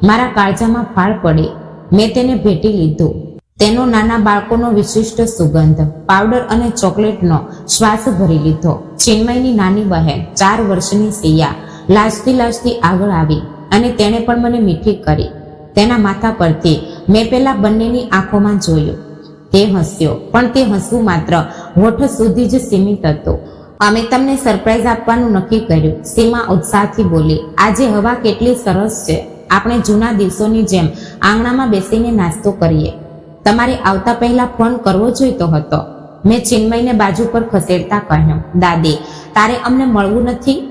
મારા કાળજામાં ફાળ પડી. મેં તેને ભેટી લીધું. તેનો નાના બાળકોનો વિશિષ્ટ સુગંધ, પાવડર અને ચોકલેટનો શ્વાસ ભરી લીધો. ચિન્મયની નાની બહેન 4 વર્ષની સિયા લાજતી આગળ આવી અને તેણે પણ મને મીઠી કરી. તેના માથા પરથી મેં પેલા બંનેની આંખોમાં જોયું. તે હસ્યો, પણ તે હસવું માત્ર હોઠ સુધી જ સીમિત હતું. અમે તમને સરપ્રાઈઝ આપવાનું નક્કી કર્યું, સીમા ઉત્સાહથી બોલી. આજે હવા કેટલી સરસ છે. આપણે જૂના દિવસોની જેમ આંગણામાં બેસીને નાસ્તો કરીએ. તમારે આવતા પહેલા ફોન કરવો જોઈતો હતો. મેં ચિન્મયને બાજુ પર ખસેડતા કહ્યું. દાદી, તારે અમને મળવું નથી?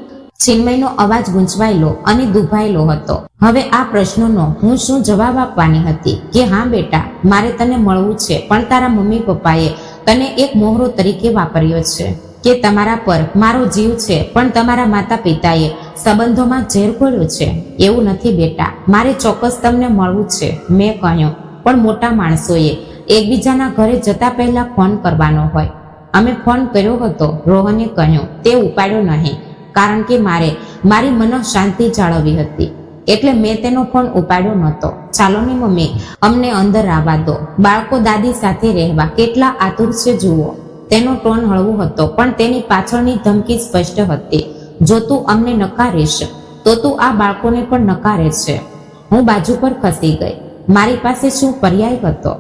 ચિન્મયનો અવાજ ગૂંચવાયેલો અને દુભાયેલો હતો. હવે આ પ્રશ્નનો હું શું જવાબ આપવાની હતી કે હા બેટા, મારે તને મળવું છે, પણ તારા મમ્મી પપ્પાએ તને એક મોહરો તરીકે વાપર્યો છે કે તમારા પર મારો જીવ છે, પણ તમારા માતા પિતાએ સંબંધોમાં ઝેર ઘોળ્યો છે. એવું નથી બેટા, મારે ચોક્કસ તમને મળવું છે, મેં કહ્યું. પણ મોટા માણસોએ એકબીજાના ઘરે જતા પહેલા ફોન કરવાનો હોય. અમે ફોન કર્યો હતો, રોહને કહ્યું. તે ઉપાડ્યો નહીં, કારણ કે મારે મારી મનઃશાંતિ જાળવવી હતી, એટલે મેં તેનો ફોન ઉપાડ્યો નહોતો. ચાલો ને મમ્મી, અમને અંદર આવવા દો. બાળકો દાદી સાથે રહેવા કેટલા આતુર છે જુઓ. તેનો ટોન હળવો હતો, પણ તેની પાછળની ધમકી સ્પષ્ટ હતી. જો તું અમને નકારીશ તો તું આ બાળકોને પણ નકારે છે. હું બાજુ પર ખસી ગઈ. મારી પાસે શું પર્યાય હતો?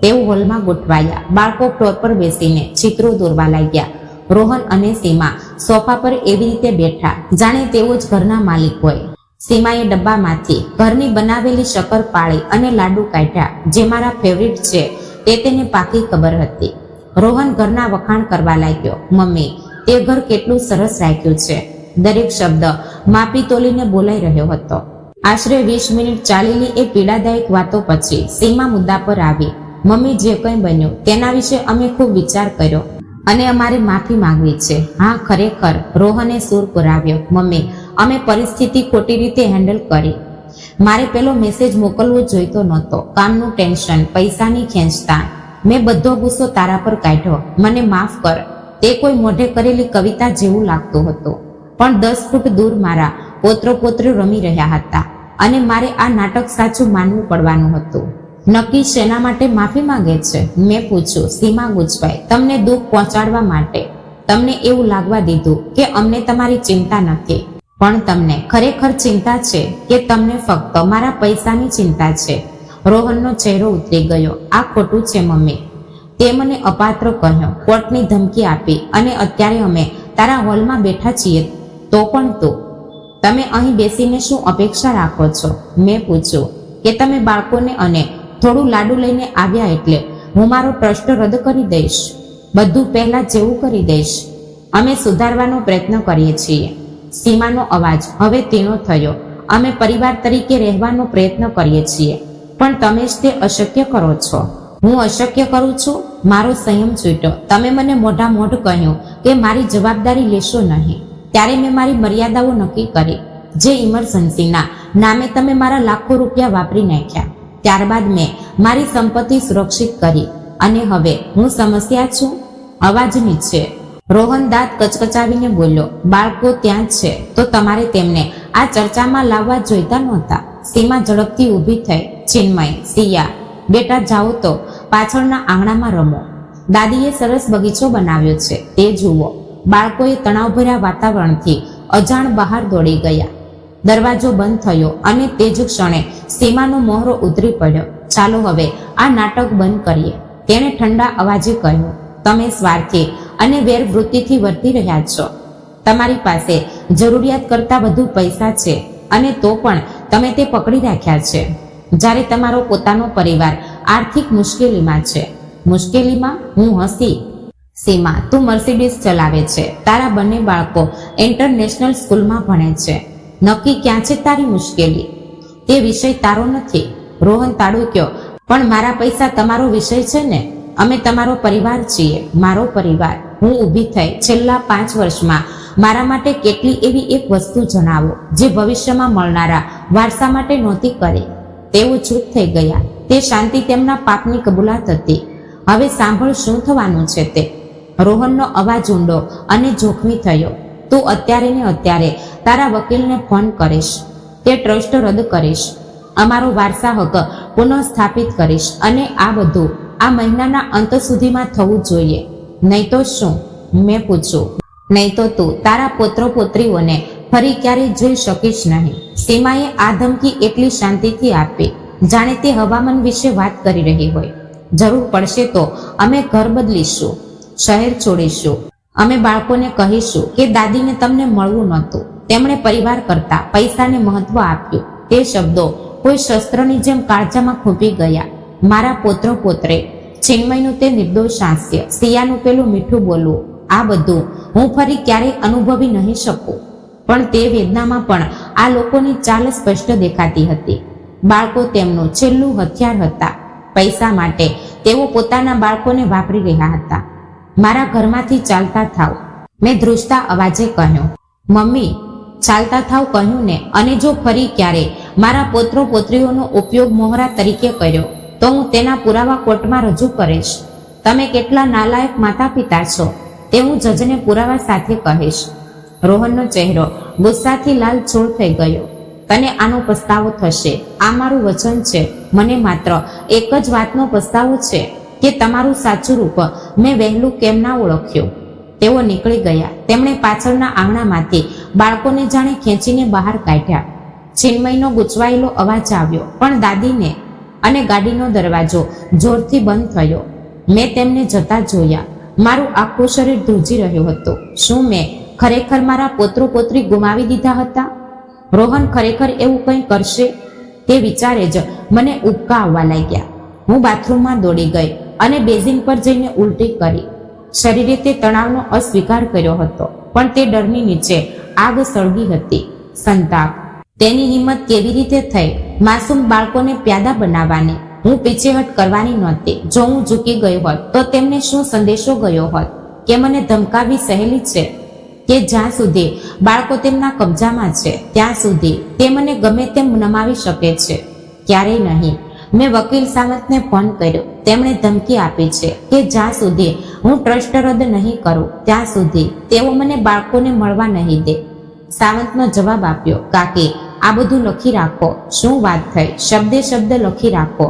તેઓ હોલમાં ગોઠવાયા. બાળકો ફ્લોર પર બેસીને ચિત્રો દોરવા લાગ્યા. રોહન અને સીમા સોફા પર એવી રીતે બેઠા જાણે તેઓ જ ઘરના માલિક હોય. સીમાએ ડબ્બામાંથી ઘરની બનાવેલી શક્કરપાળી અને લાડુ કાઢ્યા, જે મારા ફેવરિટ છે તે તેને પાકી ખબર હતી. રોહન ઘરના વખાણ કરવા લાગ્યો. મમ્મી, તે ઘર કેટલું સરસ રાખ્યું છે. દરેક શબ્દ માપી તોલીને બોલાઈ રહ્યો હતો. આશરે 20 મિનિટ ચાલેલી એ પીડાદાયક વાતો પછી સીમા મુદ્દા પર આવી. મમ્મી, જે કંઈ બન્યું તેના વિશે અમે ખૂબ વિચાર કર્યો અને અમારે માફી માંગવી છે. હા, ખરેખર, રોહને સૂર પુરાવ્યો. મમ્મી, અમે પરિસ્થિતિ ખોટી રીતે હેન્ડલ કરી. મારે પેલો મેસેજ મોકલવો જોઈતો નહોતો. કામનું ટેન્શન, પૈસાની ખેંચતાણ, મેં બધો ગુસ્સો તારા પર કાઢ્યો. મને માફ કર. તે કોઈ મોઢે કરેલી કવિતા જેવું લાગતું હતું, પણ 10 ફૂટ દૂર મારા પોત્રો પોત્રીઓ રમી રહ્યા હતા અને મારે આ નાટક સાચું માનવું પડવાનું હતું. નક્કી શેના માટે માફી માંગે છે? મેં પૂછ્યું. સીમા ગુજવાઈ. તમને દુઃખ પહોંચાડવા માટે. તમને એવું લાગવા દીધું કે અમને તમારી ચિંતા નથી, પણ તમને ખરેખર ચિંતા છે કે તમને ફક્ત મારા પૈસાની ચિંતા છે. રોહનનો ચહેરો ઉતરી ગયો. આ ખોટું છે મમ્મી. તે મને અપાત્ર કહ્યો, કોર્ટની ધમકી આપી, અને અત્યારે અમે તારા હોલમાં બેઠા છીએ તો પણ તું. તમે અહીં બેસીને શું અપેક્ષા રાખો છો? મેં પૂછ્યું. કે તમે બાળકોને અને થોડું લાડુ લઈને આવ્યા એટલે હું મારો ટ્રસ્ટ રદ કરી દઈશ? બધું પહેલા જેવું કરી દઈશ. અમે સુધારવાનો પ્રયત્ન કરીએ છીએ. સીમાનો અવાજ હવે તેનો થયો. અમે પરિવાર તરીકે રહેવાનો પ્રયત્ન કરીએ છીએ, પણ તમે જ તે અશક્ય કરો છો. હું અશક્ય કરું છું? મારો સંયમ છૂટ્યો. તમે મને મોઢ કહ્યું કે મારી જવાબદારી લેશો નહીં. ત્યારે મેં મારી મર્યાદાઓ નક્કી કરી. જે ઇમરજન્સીના નામે તમે મારા લાખો રૂપિયા વાપરી નાખ્યા. ત્યારબાદ મેં મારી સંપત્તિ સુરક્ષિત કરી, અને હવે હું સમસ્યા છું? અવાજ નીચે. રોહન દાંત કચકચાવીને બોલ્યો. બાળકો ત્યાં જ છે તો તમારે તેમને આ ચર્ચામાં લાવવા જોઈતા નહોતા. સીમા ઝડપથી ઊભી થઈ. ચિન્મય, સિયા, બેટા જાઓ તો પાછળના આંગણામાં રમો. દાદીએ સરસ બગીચો બનાવ્યો છે, તે જુઓ. બાળકોએ તણાવભર્યા વાતાવરણથી અજાણ બહાર દોડી ગયા. દરવાજો બંધ થયો અને તે જ ક્ષણે સીમાનો મોહરો ઉતરી પડ્યો. ચાલો હવે આ નાટક બંધ કરીએ, તેણે ઠંડા અવાજે કહ્યું. તમે સ્વાર્થી અને વેરવૃત્તિથી વર્તી રહ્યા છો. તમારી પાસે જરૂરિયાત કરતાં વધુ પૈસા છે, અને તો પણ તમે તે પકડી રાખ્યા છે, જ્યારે તમારો પોતાનો પરિવાર આર્થિક મુશ્કેલીમાં છે. મુશ્કેલીમાં? હું હસી. સીમા, તું મર્સિડીઝ ચલાવે છે, તારા બંને બાળકો ઇન્ટરનેશનલ સ્કૂલમાં ભણે છે. નક્કી ક્યાં છે તારી મુશ્કેલી? તે વિષય તારો નથી. રોહન તાડુક્યો. પણ મારા પૈસા તમારો વિષય છે ને. અમે તમારો પરિવાર છીએ. મારો પરિવાર? હું ઊભી થઈ. છેલ્લા 5 વર્ષમાં મારા માટે કેટલી એવી એક વસ્તુ જણાવો જે ભવિષ્યમાં મળનારા વારસા માટે નહોતી કરી. તેઓ ચૂપ થઈ ગયા. તે શાંતિ તેમના પાપની કબૂલાત હતી. હવે સાંભળ શું થવાનું છે તે. રોહનનો અવાજ ઊંડો અને જોખમી થયો. તું અત્યારે ને અત્યારે તારા વકીલને ફોન કરીશ. તે ટ્રસ્ટ રદ કરીશ. અમારો વારસા હક પુનઃસ્થાપિત કરીશ, અને આ બધું આ મહિનાના અંત સુધીમાં થવું જોઈએ. નહીં તો શું? મેં પૂછ્યું. નહીં તો તું તારા પુત્રો પુત્રીઓને ફરી ક્યારેય જોઈ શકીશ નહીં. સીમાએ આ ધમકી એટલી શાંતિથી આપી જાણે તે હવામાન વિશે વાત કરી રહી હોય. જરૂર પડશે તો અમે ઘર બદલીશું, શહેર છોડીશું. અમે બાળકોને કહીશું કે દાદીને તમને મળવું નહોતું. તેમણે પરિવાર કરતા પૈસાને મહત્વ આપ્યું. તે શબ્દો કોઈ શસ્ત્રની જેમ કાળજામાં ખૂંપી ગયા. મારા પુત્રો પુત્રે. ચિન્મયનું તે નિર્દોષ હાસ્ય, સિયાનું પેલું મીઠું બોલવું, આ બધું હું ફરી ક્યારેય અનુભવી નહીં શકું. પણ તે વેદનામાં પણ આ લોકોની ચાલ સ્પષ્ટ દેખાતી હતી. બાળકો તેમનું છેલ્લું હથિયાર હતા. પૈસા માટે તેઓ પોતાના બાળકોને વાપરી રહ્યા હતા. મારા ઘરમાંથી ચાલતા થાવ. મેં ધ્રુજતા અવાજે કહ્યું. મમ્મી, ચાલતા થાવ કહ્યું ને, અને જો ફરી ક્યારે મારા પોત્રો પોત્રીઓનો ઉપયોગ મોહરા તરીકે કર્યો તો હું તેના પુરાવા કોર્ટમાં રજૂ કરીશ. તમે કેટલા નાલાયક માતા પિતા છો તે હું જજને પુરાવા સાથે કહીશ. રોહનનો ચહેરો ગુસ્સાથી લાલચોળ થઈ ગયો. તને આનો પસ્તાવો થશે, આ મારું વચન છે. મને માત્ર એક જ વાતનો પસ્તાવો છે કે તમારું સાચું રૂપ મેં વહેલું કેમ ના ઓળખ્યું. તેઓ નીકળી ગયા. તેમણે પાછળના આંગણામાંથી બાળકોને જાણે ખેંચીને બહાર કાઢ્યા. ચિન્મયનો ગૂંચવાયેલો અવાજ આવ્યો, પણ દાદીને, અને ગાડીનો દરવાજો જોરથી બંધ થયો. મેં તેમને જતા જોયા. મારું આખું શરીર ધ્રુજી રહ્યું હતું. શું મેં ખરેખર મારા પોત્રો પોત્રી ગુમાવી દીધા હતા? રોહન ખરેખર એવું કંઈ કરશે? તે વિચારે જ મને ઉબકા આવવા લાગ્યા. હું બાથરૂમમાં દોડી ગઈ અને બેઝિન પર જઈને ઉલટી કરી. શરીરે તે તણાવનો અસ્વીકાર કર્યો હતો, પણ તે ડરની નીચે આગ સળગી હતી. સંતાપ. તેની હિંમત કેવી રીતે થઈ માસૂમ બાળકોને પ્યાદા બનાવવાની? હું પીછેહટ કરવાની નહોતી. જો હું ઝૂકી ગયો હોત તો તેમને શું સંદેશો ગયો હોત કે મને ધમકાવી સહેલી છે, કે જ્યાં સુધી બાળકો તેમના કબજામાં છે ત્યાં સુધી તે મને ગમે તેમ નમાવી શકે છે? ક્યારેય નહીં. મેં વકીલ સાવંતને ફોન કર્યો. તેમણે ધમકી આપી છે કે જ્યાં સુધી હું ટ્રસ્ટ રદ નહીં કરું ત્યાં સુધી તેઓ મને બાળકોને મળવા નહીં દે. સાવંતનો જવાબ આપ્યો, કાકી, આ બધું લખી રાખો. શું વાત થઈ? શબ્દે શબ્દ લખી રાખો.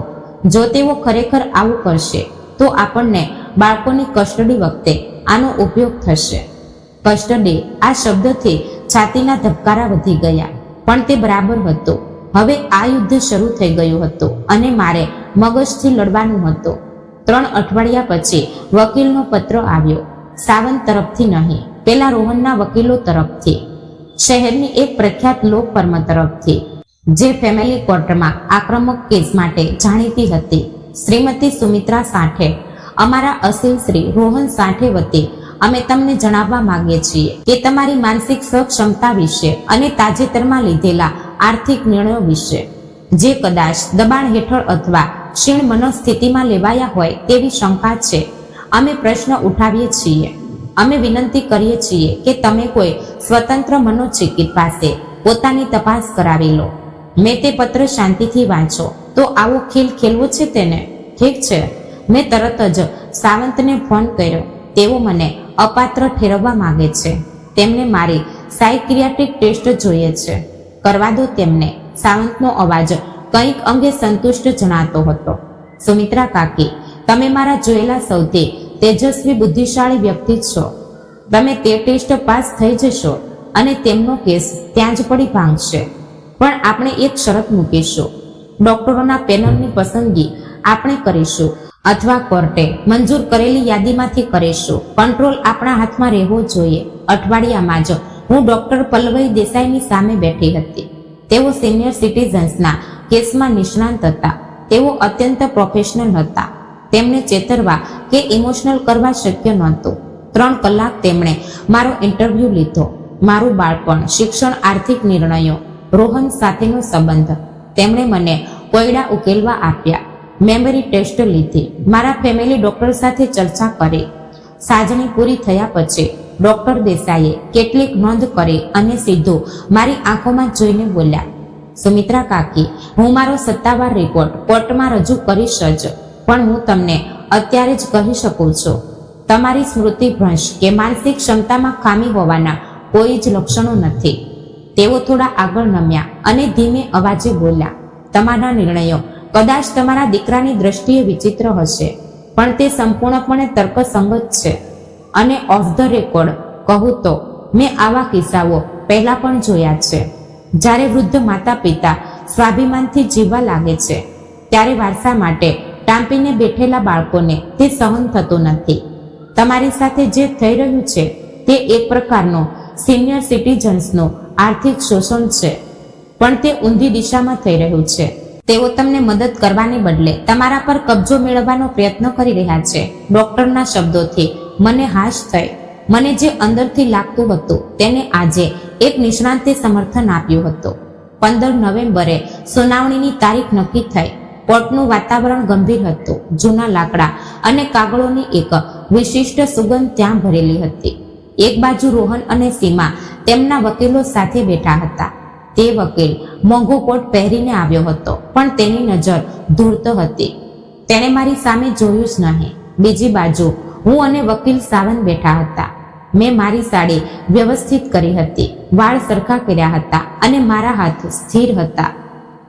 જો તેઓ ખરેખર આવું કરશે તો આપણને બાળકોની કસ્ટડી વખતે આનો ઉપયોગ થશે. કસ્ટડી, આ શબ્દથી છાતીના ધબકારા વધી ગયા. પણ તે બરાબર હતું. હવે આ યુદ્ધ શરૂ થઈ ગયું હતું અને મારે મગજથી લડવાનું હતું. 3 અઠવાડિયા પછી વકીલનો પત્ર આવ્યો. સાવંત તરફથી નહીં, પેલા રોહનના વકીલો તરફથી, શહેરની એક પ્રખ્યાત લોક ફર્મ તરફથી, જે ફેમિલી કોર્ટમાં આક્રમક કેસ માટે જાણીતી હતી. શ્રીમતી સુમિત્રા સાઠે, અમારા અસીલ શ્રી રોહન સાઠે વતી અમે તમને જણાવવા માંગીએ છીએ કે તમારી માનસિક સક્ષમતા વિશે અને તાજેતરમાં લીધેલા આર્થિક નિર્ણયો વિશે, જે કદાચ દબાણ હેઠળ અથવા ક્ષીણ મનોસ્થિતિમાં લેવાયા હોય તેવી શંકા છે, અમે પ્રશ્ન ઉઠાવીએ છીએ. અમે વિનંતી કરીએ છીએ કે તમે કોઈ સ્વતંત્ર મનોચિકિત્સક પાસે પોતાની તપાસ કરાવી લો. મેં તે પત્ર શાંતિથી વાંચો. તો આવો ખેલ ખેલવો છે તેને? ઠીક છે. મેં તરત જ સાવંતને ફોન કર્યો. તેઓ મને અપાત્ર ઠેરવવા માંગે છે. તેમને મારી સાયકિયાટ્રિક ટેસ્ટ જોઈએ છે. કરવા દો તેમને. સાવંતનો અવાજ કંઈક અંગે સંતુષ્ટ જણાતો હતો. સુમિત્રા કાકી, તમે મારા જોયેલા સૌથી તેજસ્વી બુદ્ધિશાળી વ્યક્તિ છો. તમે તે ટેસ્ટ પાસ થઈ જશો અને તેમનો કેસ ત્યાં જ પડી ભાંગશે. પણ આપણે એક શરત મૂકીશું. ડોક્ટરોના પેનલની પસંદગી આપણે કરીશું અથવા કોર્ટે મંજૂર કરેલી યાદીમાંથી કરીશું. કંટ્રોલ આપણા હાથમાં રહેવો જોઈએ. અઠવાડિયામાં જ હું ડોક્ટર પલ્લવી દેસાઈની સામે બેઠી હતી. તેઓ સિનિયર સિટીઝન્સના કેસમાં નિષ્ણાંત હતા. તેઓ અત્યંત પ્રોફેશનલ હતા. તેમને ચેતરવા કે ઇમોશનલ કરવા શક્ય નહોતું. 3 કલાક તેમણે મારો ઇન્ટરવ્યૂ લીધો. મારું બાળપણ, શિક્ષણ, આર્થિક નિર્ણયો, રોહન સાથેનો સંબંધ. તેમણે મને કોયડા ઉકેલવા આપ્યા. મેમરી ટેસ્ટ લીધી. મારા ફેમિલી ડોક્ટર સાથે ચર્ચા કરી. સાજણી પૂરી થયા પછી ડોક્ટર દેસાઈએ કેટલીક નોંધ કરી અને સીધું મારી આંખોમાં જોઈને બોલ્યા, સુમિત્રા કાકી, હું મારો સત્તાવાર રિપોર્ટ કોર્ટમાં રજૂ કરીશ જ, પણ હું તમને અત્યારે જ કહી શકું છું, તમારી સ્મૃતિભ્રંશ કે માનસિક ક્ષમતામાં ખામી હોવાના કોઈ જ લક્ષણો નથી. તેઓ થોડા આગળ નમ્યા અને ધીમે અવાજે બોલ્યા, તમારા નિર્ણયો કદાચ તમારા દીકરાની દ્રષ્ટિએ વિચિત્ર હશે, પણ તે સંપૂર્ણપણે તર્કસંગત છે. અને ઓફ ધ રેકોર્ડ કહું તો મેં આવા કિસ્સાઓ પહેલા પણ જોયા છે. જ્યારે વૃદ્ધ માતા પિતા સ્વાભિમાનથી જીવવા લાગે છે ત્યારે વારસા માટે ટાંપીને બેઠેલા બાળકોને તે સહન થતું નથી. તમારી સાથે જે થઈ રહ્યું છે તે એક પ્રકારનું સિનિયર સિટીઝન્સનું આર્થિક શોષણ છે, પણ તે ઊંધી દિશામાં થઈ રહ્યું છે. તેઓ તમને મદદ કરવાને બદલે તમારા પર કબજો મેળવવાનો પ્રયત્ન કરી રહ્યા છે. ડોક્ટરના શબ્દોથી મને હાશ થઈ. મને જે અંદરથી લાગતું હતું તેને આજે એક નિષ્ણાંતે સમર્થન આપ્યું હતું. 15 નવેમ્બરે સુનાવણીની તારીખ નક્કી થઈ. કોર્ટનું વાતાવરણ ગંભીર હતું. જૂના લાકડા અને કાગળોની એક વિશિષ્ટ સુગંધ ત્યાં ભરેલી હતી. એક બાજુ રોહન અને સીમા તેમના વકીલો સાથે બેઠા હતા. તે વકીલ મોંઘો કોટ પહેરીને આવ્યો હતો, પણ તેની નજર ધૂળતો હતી. તેણે મારી સામે જોયું જ નહીં. બીજી બાજુ હું અને વકીલ સાવંત બેઠા હતા. મેં મારી સાડી વ્યવસ્થિત કરી હતી, વાળ સરખા કર્યા હતા અને મારા હાથ સ્થિર હતા.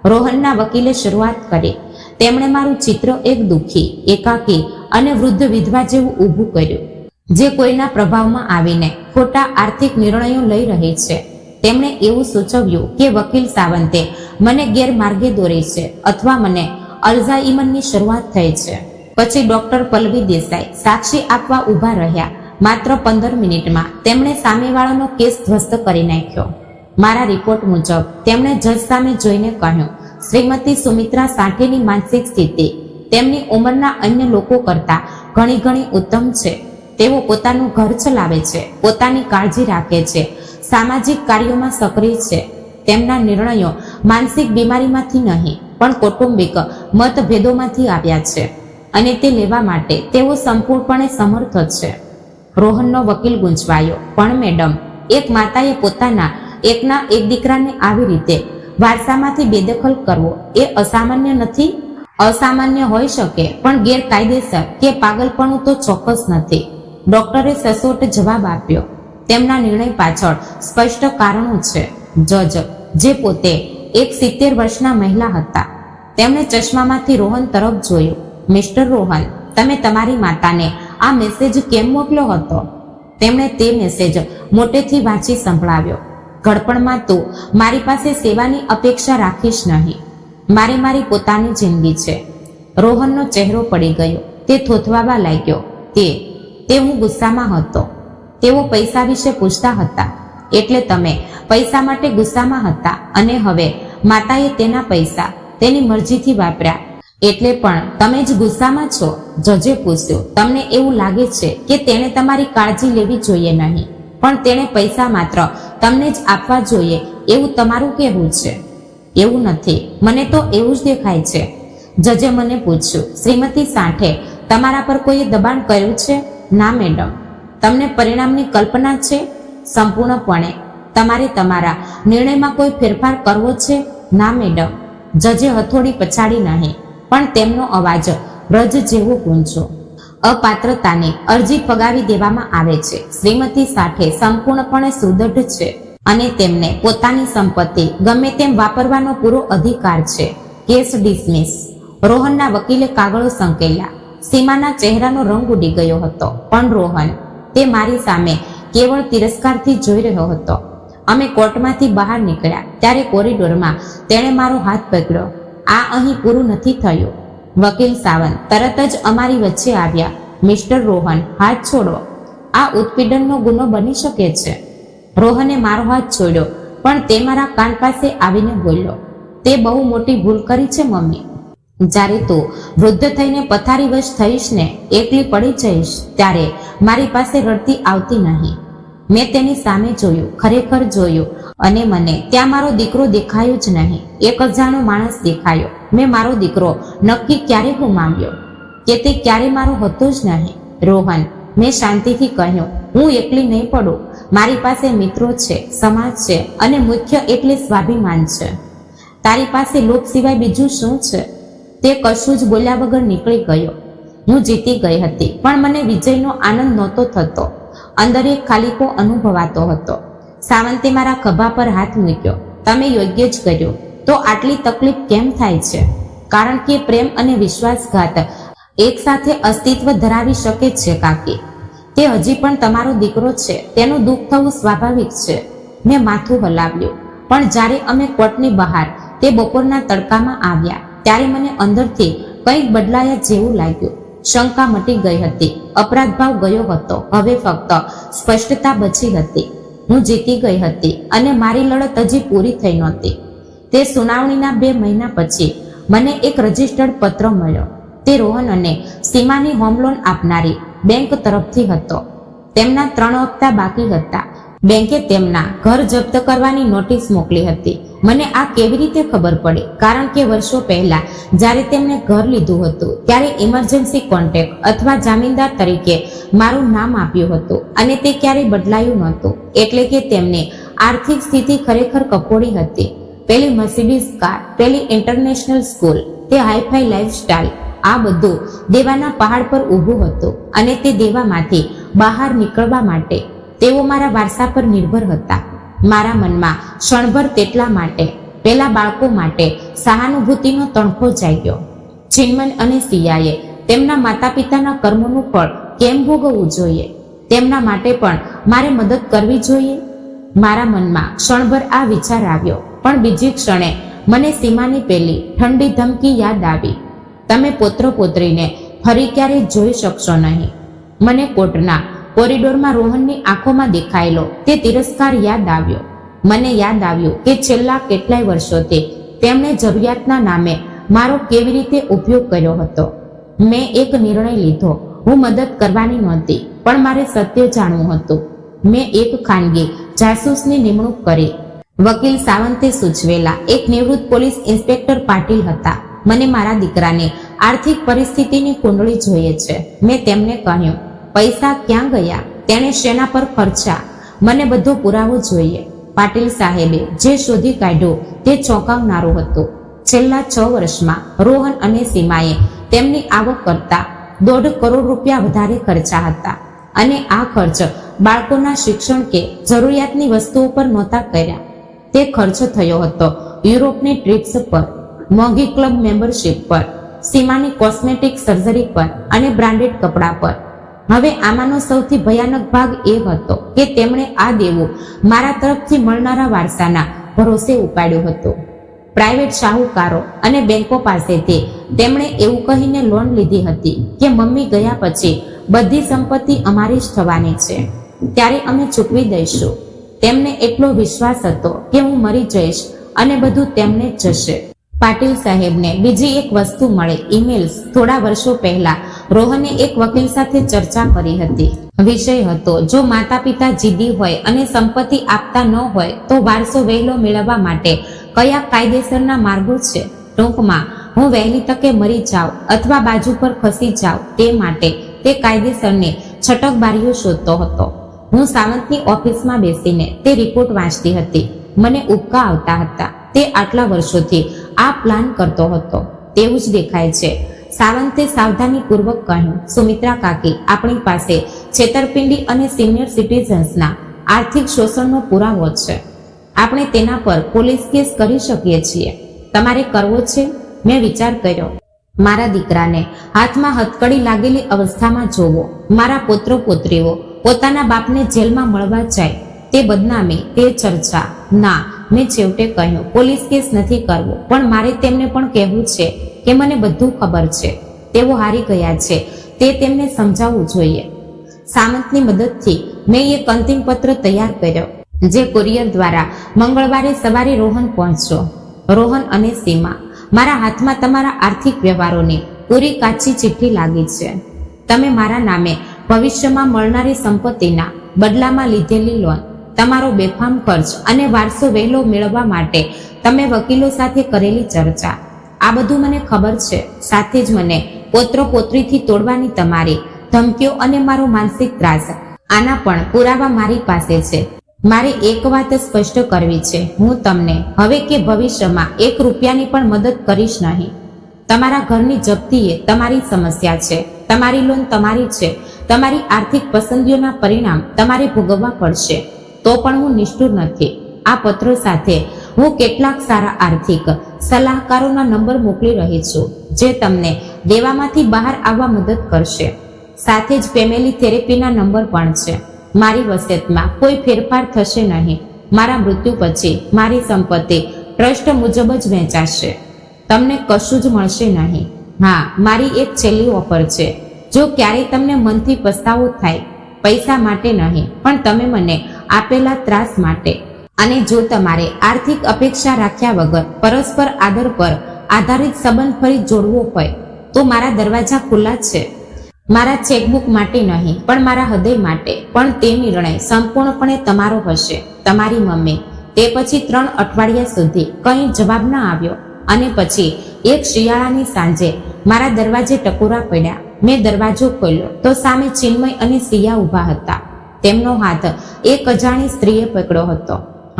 રોહનના વકીલે શરૂઆત કરી. તેમણે મારું ચિત્ર એક દુઃખી, એકાકી અને વૃદ્ધ વિધવા જેવું ઊભું કર્યું, જે કોઈના પ્રભાવમાં આવીને ખોટા આર્થિક નિર્ણયો લઈ રહી છે. તેમણે એવું સૂચવ્યું કે વકીલ સાવંતે મને ગેરમાર્ગે દોરી છે અથવા મને અલ્ઝાઇમરની શરૂઆત થઈ છે. પછી ડોક્ટર પલ્લવી દેસાઈ સાક્ષી આપવા ઊભા રહ્યા. માત્ર 15 મિનિટમાં તેમણે સામેવાળાનો કેસ ધ્વસ્ત કરી નાખ્યો. મારા રિપોર્ટ મુજબ તેમણે જજ સામે જોઈને કહ્યું, શ્રીમતી સુમિત્રા સાઠેની માનસિક સ્થિતિ તેમની ઉંમરના અન્ય લોકો કરતાં ઘણી ઉત્તમ છે. તેઓ પોતાનું ઘર ચલાવે છે, પોતાની કાળજી રાખે છે, સામાજિક કાર્યોમાં સક્રિય છે. તેમના નિર્ણયો માનસિક બીમારીમાંથી નહીં, પણ કૌટુંબિક મતભેદોમાંથી આવ્યા છે અને તે લેવા માટે તેઓ સંપૂર્ણપણે સમર્થ છે. રોહનનો વકીલ ગૂંચવાયો, પણ મેડમ, એક માતાએ પોતાના એકના એક દીકરાને આવી રીતે વારસામાંથી બેદખલ કરવો એ અસામાન્ય નથી? અસામાન્ય હોઈ શકે, પણ ગેરકાયદેસર કે પાગલપણું તો ચોક્કસ નથી. ડોક્ટરે સચોટ જવાબ આપ્યો. તેમના નિર્ણય પાછળ સ્પષ્ટ કારણો છે. જજ, જે પોતે એક 70 વર્ષના મહિલા હતા, તેમણે ચશ્મામાંથી રોહન તરફ જોયું. મિસ્ટર રોહન, તમે તમારી માતાને આ મેસેજ કેમ મોકલ્યો હતો? તેમણે તે મેસેજ મોટેથી વાંચી સંભળાવ્યો. ઘડપણમાં તું મારી પાસે સેવાની અપેક્ષા રાખીશ નહીં. મારે મારી પોતાની જિંદગી છે. રોહનનો ચહેરો પડી ગયો. તે થોથવાવા લાગ્યો. તે હું ગુસ્સામાં હતો. તેઓ પૈસા વિશે પૂછતા હતા. એટલે તમે પૈસા માટે ગુસ્સામાં હતા અને હવે માતાએ તેના પૈસા તેની મરજીથી વાપર્યા એટલે પણ તમે જ ગુસ્સામાં છો? જજે પૂછ્યું. તમને એવું લાગે છે કે તેણે તમારી કાળજી લેવી જોઈએ નહીં, પણ તેણે પૈસા માત્ર તમને જ આપવા જોઈએ એવું તમારું કહેવું છે? એવું નથી, મને તો એવું જ દેખાય છે. જજે મને પૂછ્યું, શ્રીમતી સાઠે તમારા પર કોઈએ દબાણ કર્યું છે? ના મેડમ. તમને પરિણામની કલ્પના છે? સંપૂર્ણપણે. તમારે તમારા નિર્ણયમાં કોઈ ફેરફાર કરવો છે? ના મેડમ. જજે હથોડી પછાડી નહીં, પણ તેમનો અવાજ રજ જેવો ગૂંજો. અપાત્રતાની અરજી ફગાવી દેવામાં આવે છે. શ્રીમતી સાઠે સંપૂર્ણપણે સુદૃઢ છે અને તેમને પોતાની સંપત્તિ ગમે તેમ વાપરવાનો પૂરો અધિકાર છે. Case dismiss. રોહનના વકીલે કાગળો સંકેલ્યા. સીમાના ચહેરાનો રંગ ઉડી ગયો હતો, પણ રોહન, તે મારી સામે કેવળ તિરસ્કારથી જોઈ રહ્યો હતો. અમે કોર્ટમાંથી બહાર નીકળ્યા ત્યારે કોરિડોરમાં તેણે મારો હાથ પકડ્યો. આ અહીં પૂરું નથી થયું. વકીલ સાવંત તરત જ અમારી વચ્ચે આવ્યા. મિસ્ટર રોહન, હાથ છોડો. આ ઉત્પીડનનો ગુનો બની શકે છે. રોહને મારો હાથ છોડ્યો, પણ તે મારા કાન પાસે આવીને બોલ્યો, તે બહુ મોટી ભૂલ કરી છે મમ્મી. જ્યારે તું વૃદ્ધ થઈને પથારીવશ થઈશ ને એકલી પડી જઈશ, ત્યારે મારી પાસે રડતી આવતી નહીં. મેં તેની સામે જોયું, ખરેખર જોયું, અને મને ત્યાં મારો દીકરો દેખાયો જ નહીં. એક અજાણો માણસ દેખાયો. મેં મારો દીકરો નક્કી ક્યારે ગુમાવ્યો કે તે ક્યારે મારો હતો જ નહીં. રોહન, મેં શાંતિથી કહ્યું, હું એકલી નહીં પડું. મારી પાસે મિત્રો છે, સમાજ છે અને મુખ્ય એટલે સ્વાભિમાન છે. તારી પાસે લોક સિવાય બીજું શું છે? તે કશું જ બોલ્યા વગર નીકળી ગયો. હું જીતી ગઈ હતી, પણ મને વિજયનો આનંદ નહોતો થતો. અંદર એક ખાલીપો અનુભવાતો હતો. સાવંતે મારા ખભા પર હાથ મૂક્યો. તમે યોગ્ય જ કર્યું. તો આટલી તકલીફ કેમ થાય છે? કારણ કે પ્રેમ અને વિશ્વાસઘાત એક સાથે અસ્તિત્વ ધરાવી શકે છે કાકી. તે હજી પણ તમારો દીકરો છે. તેનું દુઃખ થવું સ્વાભાવિક છે. મેં માથું હલાવ્યું. પણ જ્યારે અમે કોર્ટની બહાર તે બપોરના તડકામાં આવ્યા, ત્યારે મને અંદરથી કંઈક બદલાયા જેવું લાગ્યું. શંકા મટી ગઈ હતી. અપરાધભાવ ગયો હતો. હવે ફક્ત સ્પષ્ટતા બચી હતી. હું જીતી ગઈ હતી અને મારી લડત હજી પૂરી થઈ નહોતી. તે સુનાવણીના 2 મહિના પછી મને એક રજિસ્ટર્ડ પત્ર મળ્યો. તે રોહન અને સીમાની હોમ લોન આપનારી બેંક તરફથી હતો. તેમના 3 હપ્તા બાકી હતા. બેંકે તેમના ઘર જપ્ત કરવાની નોટિસ મોકલી હતી. મને આ કેવી રીતે ખબર પડી? કારણ કે વર્ષો પહેલા જ્યારે તેમણે ઘર લીધું હતું ત્યારે ઇમરજન્સી કોન્ટેક્ટ અથવા જામીનદાર તરીકે મારું નામ આપ્યું હતું અને તે ક્યારેય બદલાયું નહોતું. એટલે કે તેમની આર્થિક સ્થિતિ ખરેખર કફોડી હતી. પેલી મર્સિડીઝ કાર, પેલી ઇન્ટરનેશનલ સ્કૂલ, તે હાઈફાઈ લાઈફસ્ટાઈલ, આ બધું દેવાના પહાડ પર ઊભું હતું અને તે દેવામાંથી બહાર નીકળવા માટે તેઓ મારા વારસા પર નિર્ભર હતા. મારા મનમાં ક્ષણભર તેટલા માટે, પેલા બાળકો માટે સહાનુભૂતિનો તણખો જાગ્યો. ચિન્મન અને સિયાએ તેમના માતા પિતાના કર્મોનું ફળ કેમ ભોગવવું જોઈએ? તેમના માટે પણ મારે મદદ કરવી જોઈએ. મારા મનમાં ક્ષણભર આ વિચાર આવ્યો, પણ બીજી ક્ષણે મને સીમાની પેલી ઠંડી ધમકી યાદ આવી. તમે પુત્ર પુત્રીને ફરી ક્યારેય જોઈ શકશો નહીં. મને કોર્ટના કોરિડોરમાં રોહનની આંખોમાં દેખાયેલો તે તિરસ્કાર યાદ આવ્યો. મને યાદ આવ્યું કે છેલ્લા કેટલાય વર્ષોથી તેમણે જરૂરિયાતના નામે મારો કેવી રીતે ઉપયોગ કર્યો હતો. મેં એક નિર્ણય લીધો. હું મદદ કરવાની નહોતી, પણ મારે સત્ય જાણવું હતું. મેં એક ખાનગી જાસૂસની નિમણૂક કરી. વકીલ સાવંતે સૂચવેલા એક નિવૃત્ત પોલીસ ઇન્સ્પેક્ટર પાટીલ હતા. મને મારા દીકરાની આર્થિક પરિસ્થિતિની કુંડળી જોઈએ છે. મેં તેમને કહ્યું, પૈસા ક્યાં ગયા? તેણે શેના પર ખર્ચા? મને બધો પુરાવો જોઈએ. પાટીલ સાહેબે જે શોધી કાઢ્યું તે ચોંકાવનારું હતું. છેલ્લા 6 વર્ષમાં રોહન અને સીમાએ તેમની આવક કરતા 1.5 કરોડ રૂપિયા વધારે ખર્ચા હતા અને આ ખર્ચ બાળકોના શિક્ષણ કે જરૂરિયાતની વસ્તુઓ પર નહોતા કર્યા. તે ખર્ચ થયો હતો યુરોપની ટ્રીપ્સ પર, મોંઘી ક્લબ મેમ્બરશીપ પર, સીમાની કોસ્મેટિક સર્જરી પર અને બ્રાન્ડેડ કપડાં પર. હવે આમાંનો સૌથી ભયાનક ભાગ એ હતો કે તેમણે આ દેવું મારા તરફથી મળનારા વારસાના ભરોસે ઉપાડ્યું હતું. પ્રાઇવેટ શાહુકારો અને બેંકો પાસેથી તેમણે એવું કહીને લોન લીધી હતી કે મમ્મી ગયા પછી બધી સંપત્તિ અમારી જ થવાની છે, ત્યારે અમે ચૂકવી દઈશું. તેમને એટલો વિશ્વાસ હતો કે હું મરી જઈશ અને બધું તેમને જ જશે. પાટીલ સાહેબને બીજી એક વસ્તુ મળી, ઈમેલ્સ. થોડા વર્ષો પહેલા રોહને એક વકીલ સાથે ચર્ચા કરી હતી. વિષય હતો, જો માતા પિતા જીદી હોય અને સંપત્તિ આપતા ન હોય તો વારસો વહેલો મેળવવા માટે કયા કાયદેસરના માર્ગો છે. ટૂંકમાં, હું વહેલી તકે મરી જાઉં અથવા બાજુ પર ખસી જાઉં તે માટે તે કાયદેસરની છટકબારીઓ શોધતો હતો. હું સાવંતની ઓફિસમાં બેસીને તે રિપોર્ટ વાંચતી હતી. મને ઉબકા આવતા હતા. તે આટલા વર્ષોથી આ પ્લાન કરતો હતો તેવું જ દેખાય છે. સાવંતે સાવધાનીપૂર્વક કહ્યું, સુમિત્રા કાકી, આપણી પાસે છેતરપિંડી અને સિનિયર સિટીઝન્સના આર્થિક શોષણનો પુરાવો છે. આપણે તેના પર પોલીસ કેસ કરી શકીએ છીએ. તમારે કરવો છે? મેં વિચાર કર્યો. મારા દીકરાને હાથમાં હથકડી લાગેલી અવસ્થામાં જોવો. મારા પુત્ર પુત્રીઓ પોતાના બાપને જેલમાં મળવા જાય, તે બદનામી, તે ચર્ચા. ના, મેં છેવટે કહ્યું, પોલીસ કેસ નથી કરવો, પણ મારે તેમને પણ કહેવું છે કે મને બધું ખબર છે. તેઓ હારી ગયા છે, તે તેમને સમજાવવું જોઈએ. સામંતની મદદથી મેં એક અંતિમ પત્ર તૈયાર કર્યો જે કુરિયર દ્વારા મંગળવારે સવારે રોહન પહોંચ્યો. રોહન અને સીમા, મારા હાથમાં તમારા આર્થિક વ્યવહારોની પૂરી કાચી ચિઠ્ઠી લાગી છે. તમે મારા નામે ભવિષ્યમાં મળનારી સંપત્તિના બદલામાં લીધેલી લોન, તમારો બેફામ ખર્ચ અને વારસો વહેલો મેળવવા માટે તમે વકીલો સાથે કરેલી ચર્ચા, આ બધું મને ખબર છે. સાથે જ મને પુત્ર પોત્રીથી તોડવાની તમારી ધમકીઓ અને મારો માનસિક ત્રાસ, આના પણ પુરાવા મારી પાસે છે. મારે એક વાત સ્પષ્ટ કરવી છે, હું તમને હવે કે ભવિષ્યમાં 1 રૂપિયાની પણ મદદ કરીશ નહીં. તમારા ઘરની જપ્તી એ તમારી સમસ્યા છે. તમારી લોન તમારી છે. તમારી આર્થિક પસંદગીઓના પરિણામ તમારે ભોગવવા પડશે. તો પણ હું નિષ્ઠુર નથી. આ પત્રો સાથે હું કેટલાક સારા આર્થિક સલાહકારોના નંબર મોકલી રહી છું જે તમને દેવામાંથી બહાર આવવા મદદ કરશે. સાથે જ ફેમિલી થેરેપીના નંબર પણ છે. મારી વસિયતમાં કોઈ ફેરફાર થશે નહીં. મારા મૃત્યુ પછી મારી સંપત્તિ ટ્રસ્ટ મુજબ જ વહેંચાશે. તમને કશું જ મળશે નહીં. હા, મારી એક છેલ્લી ઓફર છે. જો ક્યારેય તમને મનથી પસ્તાવો થાય, પૈસા માટે નહીં, પણ તમે મને આપેલા ત્રાસ માટે, અને જો તમારે આર્થિક અપેક્ષા રાખ્યા વગર પરસ્પર આદર પર આધારિત સંબંધ ફરી જોડવો હોય, તો મારા દરવાજા ખુલ્લા છે. મારા ચેકબુક માટે નહીં, પણ મારા હૃદય માટે. પણ તે નિર્ણય સંપૂર્ણપણે તમારો હશે. તમારી મમ્મી. તે પછી 3 અઠવાડિયા સુધી કંઈ જવાબ ન આવ્યો અને પછી એક શિયાળાની સાંજે મારા દરવાજે ટકોરા પડ્યા. મેં દરવાજો ખોલ્યો તો સામે ચિન્મય અને સિયા ઊભા હતા. તેમનો હાથ એક અજાણી સ્ત્રીએ પકડ્યો હતો.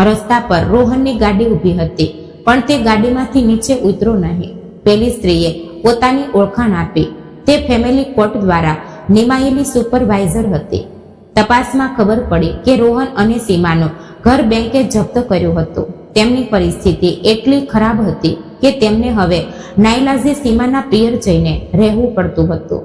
રસ્તા પર રોહનની ગાડી ઊભી હતી, પણ તે ગાડીમાંથી નીચે ઉતરો નહીં. પેલી સ્ત્રીએ પોતાની ઓળખાણ આપી. તે ફેમિલી કોર્ટ દ્વારા નિમાયેલી સુપરવાઇઝર હતી. તપાસમાં ખબર પડી કે રોહન અને સીમાનું ઘર બેંકે જપ્ત કર્યું હતું. તેમની પરિસ્થિતિ એટલી ખરાબ હતી કે તેમને હવે નાઈલાજે સીમાના પિયર જઈને રહેવું પડતું હતું.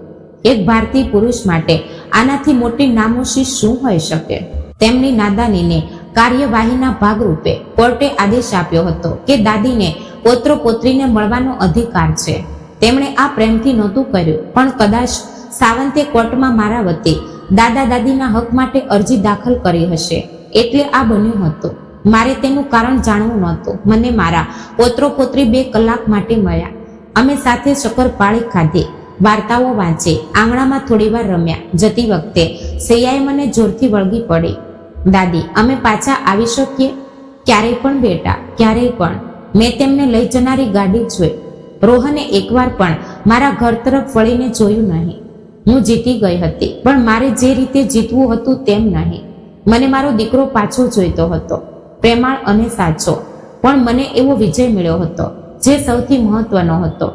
એક ભારતીય પુરુષ માટે આનાથી મોટી નામોશી શું હોઈ શકે? તેમની નાદાનીને કાર્યવાહીના ભાગરૂપે કોર્ટે આદેશ આપ્યો હતો કે દાદીને પોત્રો પોત્રીને મળવાનો અધિકાર છે. તેમણે આ પ્રેમથી નહોતું કર્યું, પણ કદાચ સાવંતે કોર્ટમાં મારા વતી દાદા દાદીના હક માટે અરજી દાખલ કરી હશે, એટલે આ બન્યું હતું. મારે તેનું કારણ જાણવું નહોતું. મને મારા પોત્રો પોત્રી 2 કલાક માટે મળ્યા. અમે સાથે શક્કરપાળી ખાધી, વાર્તાઓ વાંચી, આંગણામાં થોડીવાર રમ્યા. જતી વખતે સૈયાએ મને જોરથી વળગી પડી. દાદી, અમે પાછા આવી શકીએ? ક્યારેય પણ બેટા, ક્યારેય પણ. મેં તેમને લઈ જનારી ગાડી જોઈ. રોહને એકવાર પણ મારા ઘર તરફ વળીને જોયું નહીં. હું જીતી ગઈ હતી, પણ મારે જે રીતે જીતવું હતું તેમ નહીં. મને મારો દીકરો પાછો જોઈતો હતો, પ્રેમાળ અને સાચો. પણ મને એવો વિજય મળ્યો હતો જે સૌથી મહત્વનો હતો.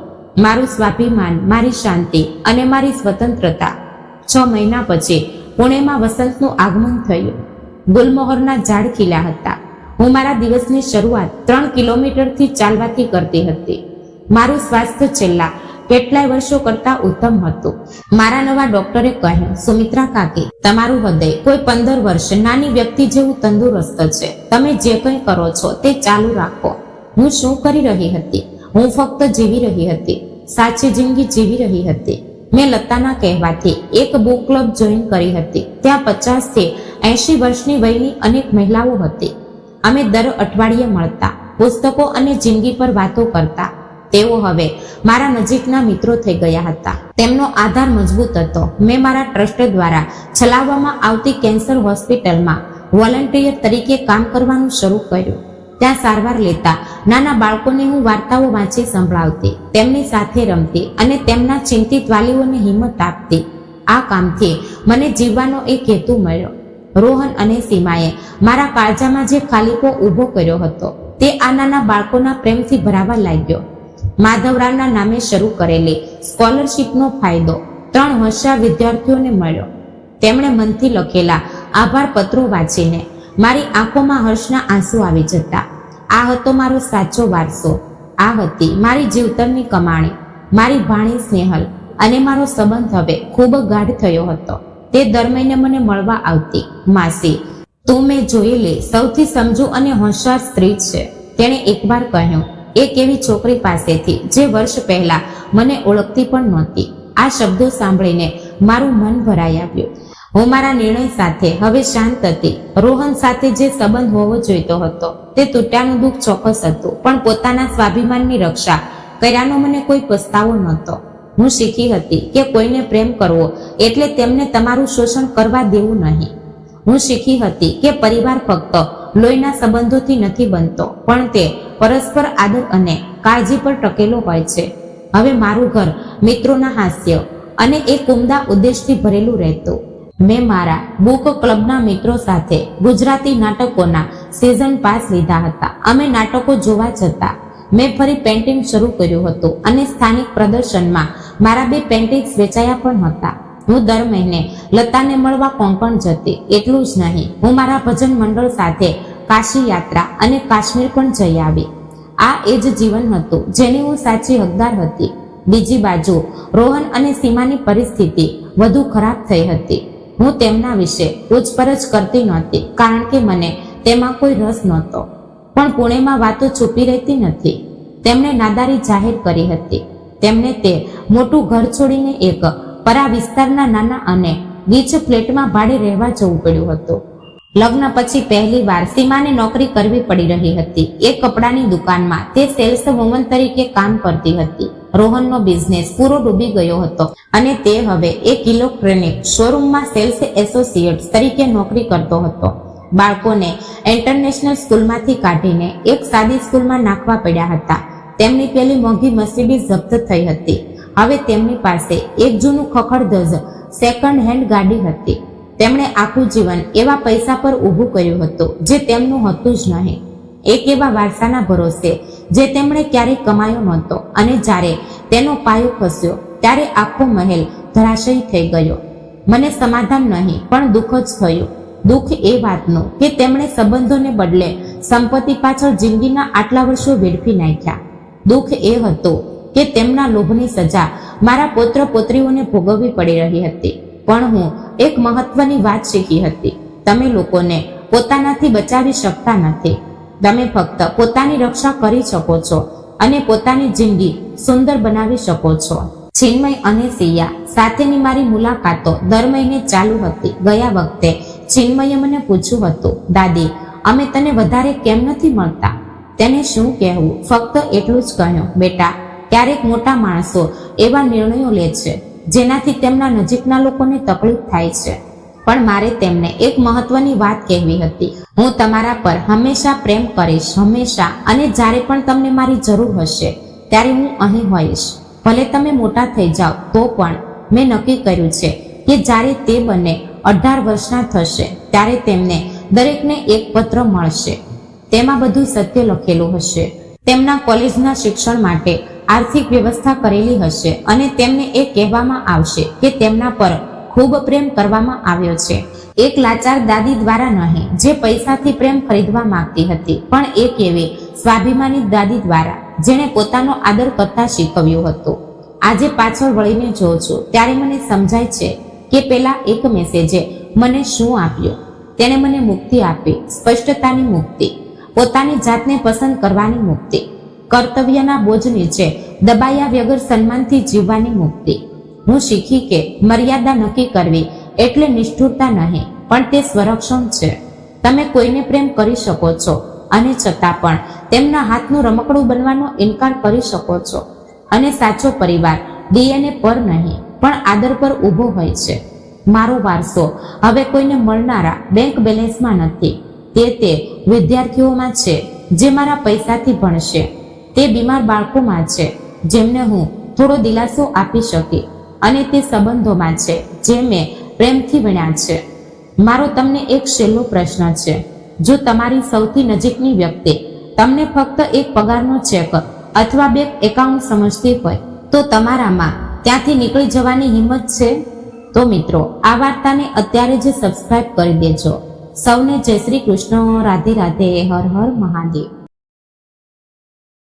મારું સ્વાભિમાન, મારી શાંતિ અને મારી સ્વતંત્રતા. 6 મહિના પછી પુણેમાં વસંતનું આગમન થયું. ગુલમોહરના ઝાડ ખીલ્યા હતા. હું મારા દિવસની શરૂઆત 3 કિલોમીટરથી ચાલવાથી કરતી હતી. મારું સ્વાસ્થ્ય છેલ્લા કેટલાય વર્ષો કરતા ઉત્તમ હતું. મારા નવા ડોક્ટરે કહ્યું, સુમિત્રા કાકી, તમારું હૃદય કોઈ 15 વર્ષ નાની વ્યક્તિ જેવું તંદુરસ્ત છે. તમે જે કંઈ કરો છો તે ચાલુ રાખો. હું શું કરી રહી હતી? હું ફક્ત જીવી રહી હતી, સાચી જિંદગી જીવી રહી હતી. મેં લતાના કહેવાથી એક બુક ક્લબ જોઈન કરી હતી. ત્યાં 50 થી 80 વર્ષની વયની અનેક મહિલાઓ હતી. અમે દર અઠવાડિયે મળતા, પુસ્તકો અને જિંદગી પર વાતો કરતા. તેઓ હવે મારા નજીકના મિત્રો થઈ ગયા હતા. તેમનો આધાર મજબૂત હતો. મેં મારા ટ્રસ્ટ દ્વારા ચલાવવામાં આવતી કેન્સર હોસ્પિટલમાં વોલન્ટિયર તરીકે કામ કરવાનું શરૂ કર્યું. ત્યાં સારવાર લેતા નાના બાળકોને હું વાર્તાઓ વાંચી સંભળાવતી, તેમની સાથે રમતી અને તેમના ચિંતિત વાલીઓને હિંમત આપતી. આ કામથી મને જીવવાનો એક હેતુ મળ્યો. રોહન અને સીમાએ મારા કાળજામાં જે ખાલીપો ઊભો કર્યો હતો તે આ નાના બાળકોના પ્રેમથી ભરાવા લાગ્યો. માધવરાવના નામે શરૂ કરેલી સ્કોલરશીપનો ફાયદો 3 હોશિયાર વિદ્યાર્થીઓને મળ્યો. તેમણે મનથી લખેલા આભાર પત્રો વાંચીને મારી આંખોમાં હર્ષના આંસુ આવી જતા. આ હતો મારો સાચો વારસો. આ હતી મારી જીવતરની કમાણી. મારી ભાણી સ્નેહલ અને મારો સંબંધ હવે ખૂબ ગાઢ થયો હતો. તે દર મહિને મને મળવા આવતી. માસી, તું મેં જોયેલી સૌથી સમજુ અને હોશિયાર સ્ત્રી છે, તેણે એકવાર કહ્યું, એક એવી છોકરી પાસેથી જે વર્ષ પહેલા મને ઓળખતી પણ નહોતી. આ શબ્દો સાંભળીને મારું મન ભરાઈ આવ્યું. હું મારા નિર્ણય સાથે હવે શાંત હતી. રોહન સાથે જે સંબંધ હોવો જોઈતો હતો તે તૂટ્યાનું દુઃખ ચોક્કસ હતું, પણ પોતાના સ્વાભિમાનની રક્ષા કર્યાનો મને કોઈ પસ્તાવો નહોતો. હું શીખી હતી કે કોઈને પ્રેમ કરવો એટલે તેમને તમારું શોષણ કરવા દેવું નહીં. હું શીખી હતી કે પરિવાર ફક્ત લોહીના સંબંધોથી નથી બનતો, પણ તે પરસ્પર આદર અને કાળજી પર ટકેલો હોય છે. હવે મારું ઘર મિત્રોના હાસ્ય અને એક ઉમદા ઉદ્દેશથી ભરેલું રહેતું. મેં મારા બુક ક્લબના મિત્રો સાથે ગુજરાતી નાટકોના સિઝન પાસ લીધા હતા. અમે નાટકો જોવા જતા. મેં ફરી પેઇન્ટિંગ શરૂ કર્યું હતું અને સ્થાનિક પ્રદર્શનમાં મારા 2 પેઇન્ટિંગ્સ વેચાયા પણ હતા. હું દર મહિને લતાને મળવા કોંકણ જતી. એટલું જ નહીં, હું મારા ભજન મંડળ સાથે કાશી યાત્રા અને કાશ્મીર પણ જઈ આવી. આ એ જ જીવન હતું જેની હું સાચી હકદાર હતી. બીજી બાજુ રોહન અને સીમાની પરિસ્થિતિ વધુ ખરાબ થઈ હતી. હું તેમના વિશે પૂછપરછ કરતી નહોતી, કારણ કે મને તેમાં કોઈ રસ નહોતો. પણ પુણેમાં વાતો છુપી રહેતી નથી. તેમણે નાદારી જાહેર કરી હતી. તેમને તે મોટું ઘર છોડીને એક પરા વિસ્તારના નાના અને ગીચ ફ્લેટમાં ભાડે રહેવા જવું પડ્યું હતું. લગ્ન પછી પહેલી વાર સીમાને નોકરી કરવી પડી રહી હતી. એક કપડાની દુકાનમાં તે સેલ્સ વુમન તરીકે કામ કરતી હતી. રોહનનો બિઝનેસ પૂરો ડૂબી ગયો હતો અને તે હવે એક ઇલેક્ટ્રોનિક શોરૂમમાં સેલ્સ એસોસિએટ તરીકે નોકરી કરતો હતો. બાળકોને ઇન્ટરનેશનલ સ્કૂલમાંથી કાઢીને એક સાદી સ્કૂલમાં નાખવા પડ્યા હતા. તેમની પેલી મોંઘી મર્સિડીઝ જપ્ત થઈ હતી. હવે તેમની પાસે એક જૂનું ખખડધજ સેકન્ડ હેન્ડ ગાડી હતી. તેમણે આખું જીવન એવા પૈસા પર ઊભું કર્યું હતું જે તેમનું હતું જ નહીં. એક એવા વારસાના ભરોસે જે તેમણે ક્યારેય કમાયો નહોતો અને જ્યારે તેનો પાયો ખસ્યો ત્યારે આખો મહેલ ધરાશયી થઈ ગયો. મને સમાધાન નહીં પણ દુઃખ જ થયું. દુઃખ એ વાતનું કે તેમણે સંબંધોને બદલે સંપત્તિ પાછળ જિંદગીના આટલા વર્ષો વેડફી નાખ્યા. દુઃખ એ હતું કે તેમના લોભની સજા મારા પૌત્ર પૌત્રીઓને ભોગવવી પડી રહી હતી. પણ હું એક મહત્વની વાત શીખી હતી. તમે લોકોને પોતાનાથી બચાવી શકતા નથી. તમે ફક્ત પોતાની રક્ષા કરી શકો છો અને પોતાની જિંદગી સુંદર બનાવી શકો છો. ચિન્મય અને સિયા સાથેની મારી મુલાકાતો દર મહિને ચાલુ હતી. ગયા વખતે ચિન્મયે મને પૂછ્યું હતું, દાદી અમે તને વધારે કેમ નથી મળતા? તેને શું કહેવું, ફક્ત એટલું જ કહ્યું, બેટા ક્યારેક મોટા માણસો એવા નિર્ણયો લે છે જેનાથી તેમના નજીકના લોકોને તકલીફ થાય છે. પણ મારે તેમને એક મહત્વની વાત કહેવી હતી. હું તમારા પર હંમેશા પ્રેમ કરીશ, હંમેશા, અને જ્યારે પણ તમને મારી જરૂર હશે ત્યારે હું અહીં હોઈશ. ભલે તમે મોટા થઈ જાઓ તો પણ મેં નક્કી કર્યું છે કે જ્યારે તે બંને 18 વર્ષના થશે ત્યારે તેમને દરેકને એક પત્ર મળશે. તેમાં બધું સત્ય લખેલું હશે. તેમના કોલેજના શિક્ષણ માટે આર્થિક વ્યવસ્થા કરેલી હશે અને તેમને એ કહેવામાં આવશે કે તેમના પર ખૂબ પ્રેમ કરવામાં આવ્યો છે. એક લાચાર દાદી દ્વારા નહીં જે પૈસાથી પ્રેમ ખરીદવા માંગતી હતી, પણ એક એવી સ્વાભિમાની દાદી દ્વારા જેણે પોતાનો આદર કરતા શીખવ્યું હતું. આજે પાછળ વળીને જોઉં છું ત્યારે મને સમજાય છે કે પેલા એક મેસેજે મને શું આપ્યું. તેણે મને મુક્તિ આપી, સ્પષ્ટતાની મુક્તિ, પોતાની જાતને પસંદ કરવાની મુક્તિ, કર્તવ્યના બોજ નીચે દબાયા વગર સન્માનથી જીવવાની મુક્તિ. હું શીખી કે મર્યાદા નક્કી કરવી એટલે નિષ્ઠુરતા નહીં પણ તે સ્વરક્ષણ છે. તમે કોઈને પ્રેમ કરી શકો છો અને છતાં પણ તેમના હાથનું રમકડું બનવાનો ઇનકાર કરી શકો છો. અને સાચો પરિવાર ડીએનએ પર નહીં પણ આદર પર ઊભો હોય છે. મારો વારસો હવે કોઈને મળનારા બેંક બેલેન્સમાં નથી. તે વિદ્યાર્થીઓમાં છે જે મારા પૈસાથી ભણશે. તે બીમાર બાળકોમાં છે જેમને હું થોડો દિલાસો આપી શકી. અને તે સંબંધોમાં છે જે મેં પ્રેમથી વીણ્યા છે. મારો તમને એક છેલ્લો પ્રશ્ન છે. જો તમારી સૌથી નજીકની વ્યક્તિ તમને ફક્ત એક પગારનો ચેક અથવા બેંક એકાઉન્ટ સમજતી હોય તો તમારામાં ત્યાંથી નીકળી જવાની હિંમત છે? તો મિત્રો, આ વાર્તાને અત્યારે જ સબસ્ક્રાઇબ કરી દેજો. સૌને જય શ્રી કૃષ્ણ, રાધે રાધે, હર હર મહાદેવ.